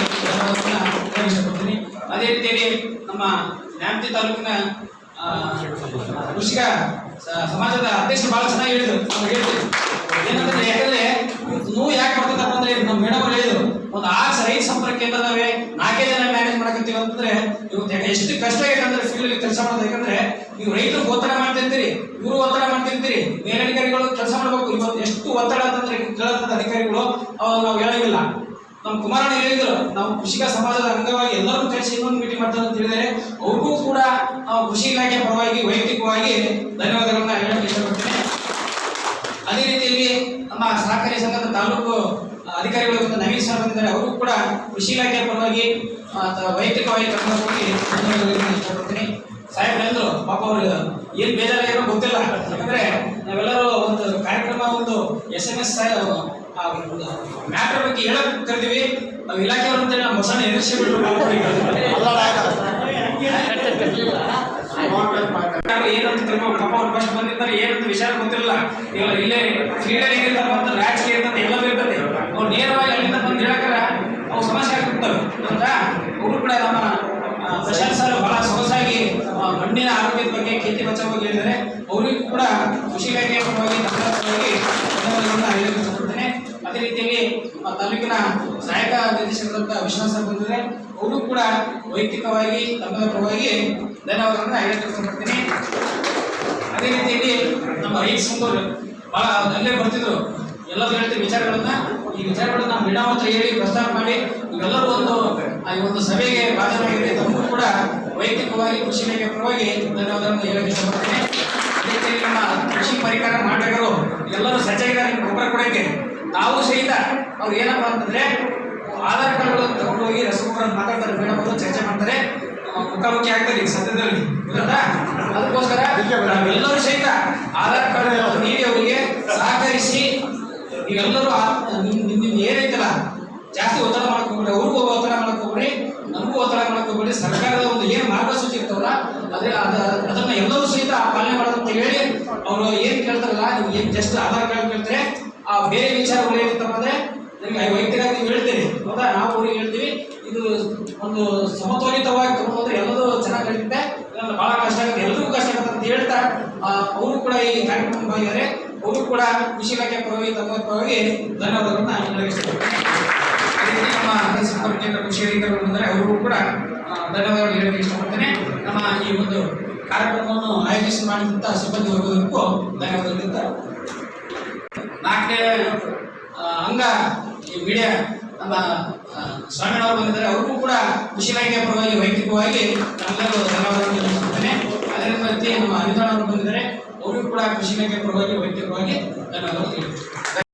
ಇಷ್ಟಪಡ್ತೀನಿ. ಅದೇ ರೀತಿಯಲ್ಲಿ ನಮ್ಮ ನ್ಯಾಮತಿ ತಾಲೂಕಿನ ಕೃಷಿಕ ಸಮಾಜದ ಅಧ್ಯಕ್ಷರು ಬಹಳ ಚೆನ್ನಾಗಿ ಹೇಳಿದ್ರು. ನಾವು ಹೇಳ್ತೀವಿ ಏನಂದ್ರೆ, ಯಾಕಂದ್ರೆ ನೋವು ಯಾಕೆ ಬರ್ತದಪ್ಪ ಅಂದ್ರೆ ನಮ್ಮ ಮೇಡಮ್ ಅವರು ಹೇಳಿದ್ರು, ಒಂದು 6 ರೈತ ಸಂಪರ್ಕ ಕೇಂದ್ರದವೆ, 4 ಜನ ಮ್ಯಾನೇಜ್ ಮಾಡಕತ್ತೀವಿ ಅಂತಂದ್ರೆ ಇವತ್ತು ಎಷ್ಟು ಕಷ್ಟ ಇದೆ ಅಂದ್ರೆ ಫೀಲ್ಡ್ ಕೆಲಸ ಮಾಡೋದು. ಯಾಕಂದ್ರೆ ನೀವು ರೈತರು ಒತ್ತಡ ಮಾಡ್ತಿರ್ತೀರಿ, ಇವರು ಒತ್ತಡ ಮಾಡ್ತಿರ್ತೀರಿ, ಮೇಲಧಿಕಾರಿಗಳು ಕೆಲಸ ಮಾಡಬೇಕು. ಇವತ್ತು ಎಷ್ಟು ಒತ್ತಡ ಅಂತಂದ್ರೆ ಕೇಳತಕ್ಕಂಥ ಅಧಿಕಾರಿಗಳು ಅವಾಗ ನಾವು ಹೇಳೋದಿಲ್ಲ. ನಮ್ಮ ಕುಮಾರಣ್ಣ ಹೇಳಿದ್ರು, ನಾವು ಕೃಷಿಕ ಸಮಾಜದ ಅಂಗವಾಗಿ ಎಲ್ಲರೂ ಕಳಿಸಿ ಇನ್ನೊಂದು ಮೀಟಿಂಗ್ ಮಾಡ್ತಾರೆ ಅಂತ ಹೇಳಿದರೆ ಅವ್ರಿಗೂ ಕೂಡ ನಾವು ಕೃಷಿ ಇಲಾಖೆ ಪರವಾಗಿ ವೈಯಕ್ತಿಕವಾಗಿ ಧನ್ಯವಾದಗಳನ್ನ ಹೇಳಕ್ಕೆ ಇಷ್ಟಪಡ್ತೇನೆ. ಅದೇ ರೀತಿಯಲ್ಲಿ ನಮ್ಮ ಸಹಕಾರಿ ಸಂಘದ ತಾಲೂಕು ಅಧಿಕಾರಿಗಳು ನವೀನ್ ಸರ್ ಬಂದಿದ್ದಾರೆ. ಅವರು ಕೂಡ ಕೃಷಿ ಇಲಾಖೆ ಪರವಾಗಿ ವೈಯಕ್ತಿಕವಾಗಿ ಧನ್ಯವಾದಗಳನ್ನ ಇಷ್ಟಪಡ್ತೀನಿ. ಸಾಹೇಬ್ರೆಂದ್ರು ಪಾಪ ಅವರು ಏನು ಬೇಜಾರಾಗಿರೋ ಗೊತ್ತಿಲ್ಲ. ಯಾಕಂದ್ರೆ ನಾವೆಲ್ಲರೂ ಒಂದು ಕಾರ್ಯಕ್ರಮ, ಒಂದು SMS ಮ್ಯಾಟ್ರ್ ಬಗ್ಗೆ ಹೇಳಕ್ ಕರೆದಿವಿ. ನಾವು ಇಲಾಖೆಯವರು ಅಂತೇಳಿ ನಮ್ಮ ಹೊಸ ಎದುರಿಸಿಬಿಟ್ರು. ಏನಂತ ತಿಳ್ಕೊಂಡು ಪಾಪ ಅವ್ರು ಫಸ್ಟ್ ಬಂದಿರ್ತಾರೆ, ಏನಂತ ವಿಚಾರ ಗೊತ್ತಿರಲ್ಲ. ಇವಾಗ ಇಲ್ಲೇ ಫೀಲ್ಡಲ್ಲಿ ಏನಿರ್ತಾರೆ ಮತ್ತು ರಾಜಕೀಯ ಇರ್ತದೆ, ಎಲ್ಲವೂ ಇರ್ತದೆ. ಅವ್ರು ನೇರವಾಗಿ ಅಲ್ಲಿಂದ ಬಂದು ಹೇಳಕ್ಕಾರ ಅವು ಸಮಸ್ಯೆ ಆಗ್ತಿರ್ತವೆ ಅಂತ ಅವರು ಕೂಡ ನಮ್ಮ ಪ್ರಶಾಂತ್ ಸರ್ ಬಹಳ ಸೊಗಸಾಗಿ ಮಣ್ಣಿನ ಆರೋಗ್ಯದ ಬಗ್ಗೆ ಖೇತಿ ಬಚಾವ್ ಬಗ್ಗೆ ಹೇಳಿದರೆ ಅವರಿಗೂ ಕೂಡ ಕೃಷಿ ಇಲಾಖೆಯ ಪರವಾಗಿ ತಮ್ಮ ಪರವಾಗಿ ಧನ್ಯವಾದಗಳನ್ನು ಹೇಳಲಿಕ್ಕೆ. ಅದೇ ರೀತಿಯಲ್ಲಿ ನಮ್ಮ ತಾಲೂಕಿನ ಸಹಾಯಕ ನಿರ್ದೇಶಕರಾದಂಥ ವಿಶ್ವನಾಥ್ ಸರ್ ಬಂದಿದ್ದಾರೆ, ಅವರು ಕೂಡ ವೈಯಕ್ತಿಕವಾಗಿ ತಮ್ಮ ಪರವಾಗಿ ಧನ್ಯವಾದಗಳನ್ನು ಹೇಳಲಿಕ್ಕೆ. ಅದೇ ರೀತಿಯಲ್ಲಿ ನಮ್ಮ ರೈತ ಸಂಘರು ಬಹಳ ಅಲ್ಲೇ ಬರ್ತಿದ್ರು, ಎಲ್ಲರೂ ಹೇಳ್ತೀವಿ ವಿಚಾರಗಳನ್ನ. ಈ ವಿಚಾರಗಳನ್ನ ಮೇಡಮ್ ಹತ್ರ ಹೇಳಿ ಪ್ರಸ್ತಾಪ ಮಾಡಿ ಇವೆಲ್ಲರೂ ಒಂದು ಸಭೆಗೆ ಭಾಜನವಾಗಿದೆ. ತಮಗೂ ಕೂಡ ವೈಯಕ್ತಿಕವಾಗಿ ಕೃಷಿ ಇಲಾಖೆ ಪರವಾಗಿ ಧನ್ಯವಾದಗಳನ್ನು ಹೇಳಕ್ಕೆ ಇಷ್ಟಪಡ್ತೀನಿ. ಅದೇ ರೀತಿಯಲ್ಲಿ ನಮ್ಮ ಕೃಷಿ ಪರಿಕರ ಮಾರಾಟಗಾರರು ಎಲ್ಲರೂ ಸಜ್ಜಾಗಿದ್ದಾರೆ ಗೊಬ್ಬರ ಕೊಡೋಕ್ಕೆ. ತಾವು ಸಹಿತ ಅವ್ರು ಏನಪ್ಪ ಅಂತಂದ್ರೆ ಆಧಾರ್ ಕಾರ್ಡ್ಗಳನ್ನು ತಗೊಂಡು ಹೋಗಿ ರಸಗೊಬ್ಬರ ಮಾತಾಡ್ತಾರೆ, ಮೇಡಮ್ ಅವರು ಚರ್ಚೆ ಮಾಡ್ತಾರೆ, ಮುಖಾಮುಖಿ ಆಗ್ತಾರೆ ಈಗ ಸದ್ಯದಲ್ಲಿ. ಅದಕ್ಕೋಸ್ಕರ ನಾವೆಲ್ಲರೂ ಸಹಿತ ಆಧಾರ್ ಕಾರ್ಡ್ ನೀಡಿ ಅವರಿಗೆ ಸಹಕರಿಸಿ ನೀವೆಲ್ಲರೂ ನಿಮ್ಗೆ ಏನೈತಲ್ಲ ಜಾಸ್ತಿ ಒತ್ತಡ ಮಾಡಕ್ ಹೋಗ್ಬಿಡಿ, ಅವ್ರಿಗೂ ಒತ್ತಡ ಮಾಡಕ್ ಹೋಗ್ಬಿಡಿ, ನಮಗೂ ಒತ್ತಡ ಮಾಡಕ್ ಹೋಗ್ಬಿಡಿ. ಸರ್ಕಾರದ ಒಂದು ಏನು ಮಾರ್ಗಸೂಚಿ ಇರ್ತಾವಲ್ಲ ಅದನ್ನ ಎಲ್ಲರೂ ಸಹಿತ ಪಾಲನೆ ಮಾಡೋದಂತ ಹೇಳಿ ಅವರು ಏನ್ ಕೇಳ್ತಾರಲ್ಲ, ನೀವು ಏನ್ ಜಸ್ಟ್ ಆಧಾರ್ ಕಾರ್ಡ್ ಕೇಳ್ತಾರೆ, ಆ ಬೇರೆ ವಿಚಾರಗಳು ಏನಿರ್ತಪ್ಪ ಅಂದ್ರೆ ನಿಮಗೆ ವೈಯಕ್ತಿಕವಾಗಿ ನೀವು ಹೇಳ್ತೀರಿ ಹೌದಾ, ನಾವು ಅವ್ರಿಗೆ ಹೇಳ್ತೀವಿ. ಇದು ಒಂದು ಸಮತೋಲಿತವಾಗಿ ತಗೊಂಡ್ರೆ ಎಲ್ಲರೂ ಚೆನ್ನಾಗಿ ನಡೀತೆ, ಬಹಳ ಕಷ್ಟ ಆಗುತ್ತೆ, ಎಲ್ಲರಿಗೂ ಕಷ್ಟ ಆಗುತ್ತೆ ಅಂತ ಹೇಳ್ತಾ ಅವರು ಕೂಡ ಈ ಕಾರ್ಯಕ್ರಮ ಭಾಗಿದ್ದಾರೆ. ಅವರು ಕೂಡ ಕೃಷಿ ಇಲಾಖೆ ಪರವಾಗಿ ತಮ್ಮ ಪರವಾಗಿ ಧನ್ಯವಾದಗಳನ್ನ ಹೇಳಕ್ಕೆ ಇಷ್ಟಪಡ್ತೀನಿ. ಅದೇ ರೀತಿ ನಮ್ಮ ಕೇಂದ್ರ ಕೃಷಿ ಅಧಿಕಾರಿಗಳು ಬಂದರೆ ಅವರಿಗೂ ಕೂಡ ಧನ್ಯವಾದಗಳು ಹೇಳಕ್ಕೆ ಇಷ್ಟಪಡ್ತೇನೆ. ನಮ್ಮ ಈ ಒಂದು ಕಾರ್ಯಕ್ರಮವನ್ನು ಆಯೋಜಿಸಿ ಮಾಡಿದಂಥ ಸಿಬ್ಬಂದಿ ವರ್ಗದವರಿಗೂ ಧನ್ಯವಾದಗಳಿಂದ 4ನೇ ಅಂಗ ಈ ಮೀಡಿಯಾ ನಮ್ಮ ಸ್ವಾಮಿನವರು ಬಂದಿದ್ದಾರೆ, ಅವ್ರಿಗೂ ಕೂಡ ಕೃಷಿ ಇಲಾಖೆಯ ಪರವಾಗಿ ವೈಯಕ್ತಿಕವಾಗಿ ನಮ್ಮೆಲ್ಲರೂ ಧನ್ಯವಾದಗಳನ್ನು ತಿಳಿಸುತ್ತೇನೆ. ಅದೇ ರೀತಿ ನಮ್ಮ ಅನಿತಾಳ್ ಅವರು ಬಂದಿದ್ದಾರೆ, ಅವರಿಗೂ ಕೂಡ ಕೃಷಿ ಇಲಾಖೆಯ ಪರವಾಗಿ ವೈಯಕ್ತಿಕವಾಗಿ ಧನ್ಯವಾದಗಳು ತಿಳಿಸುತ್ತೇನೆ.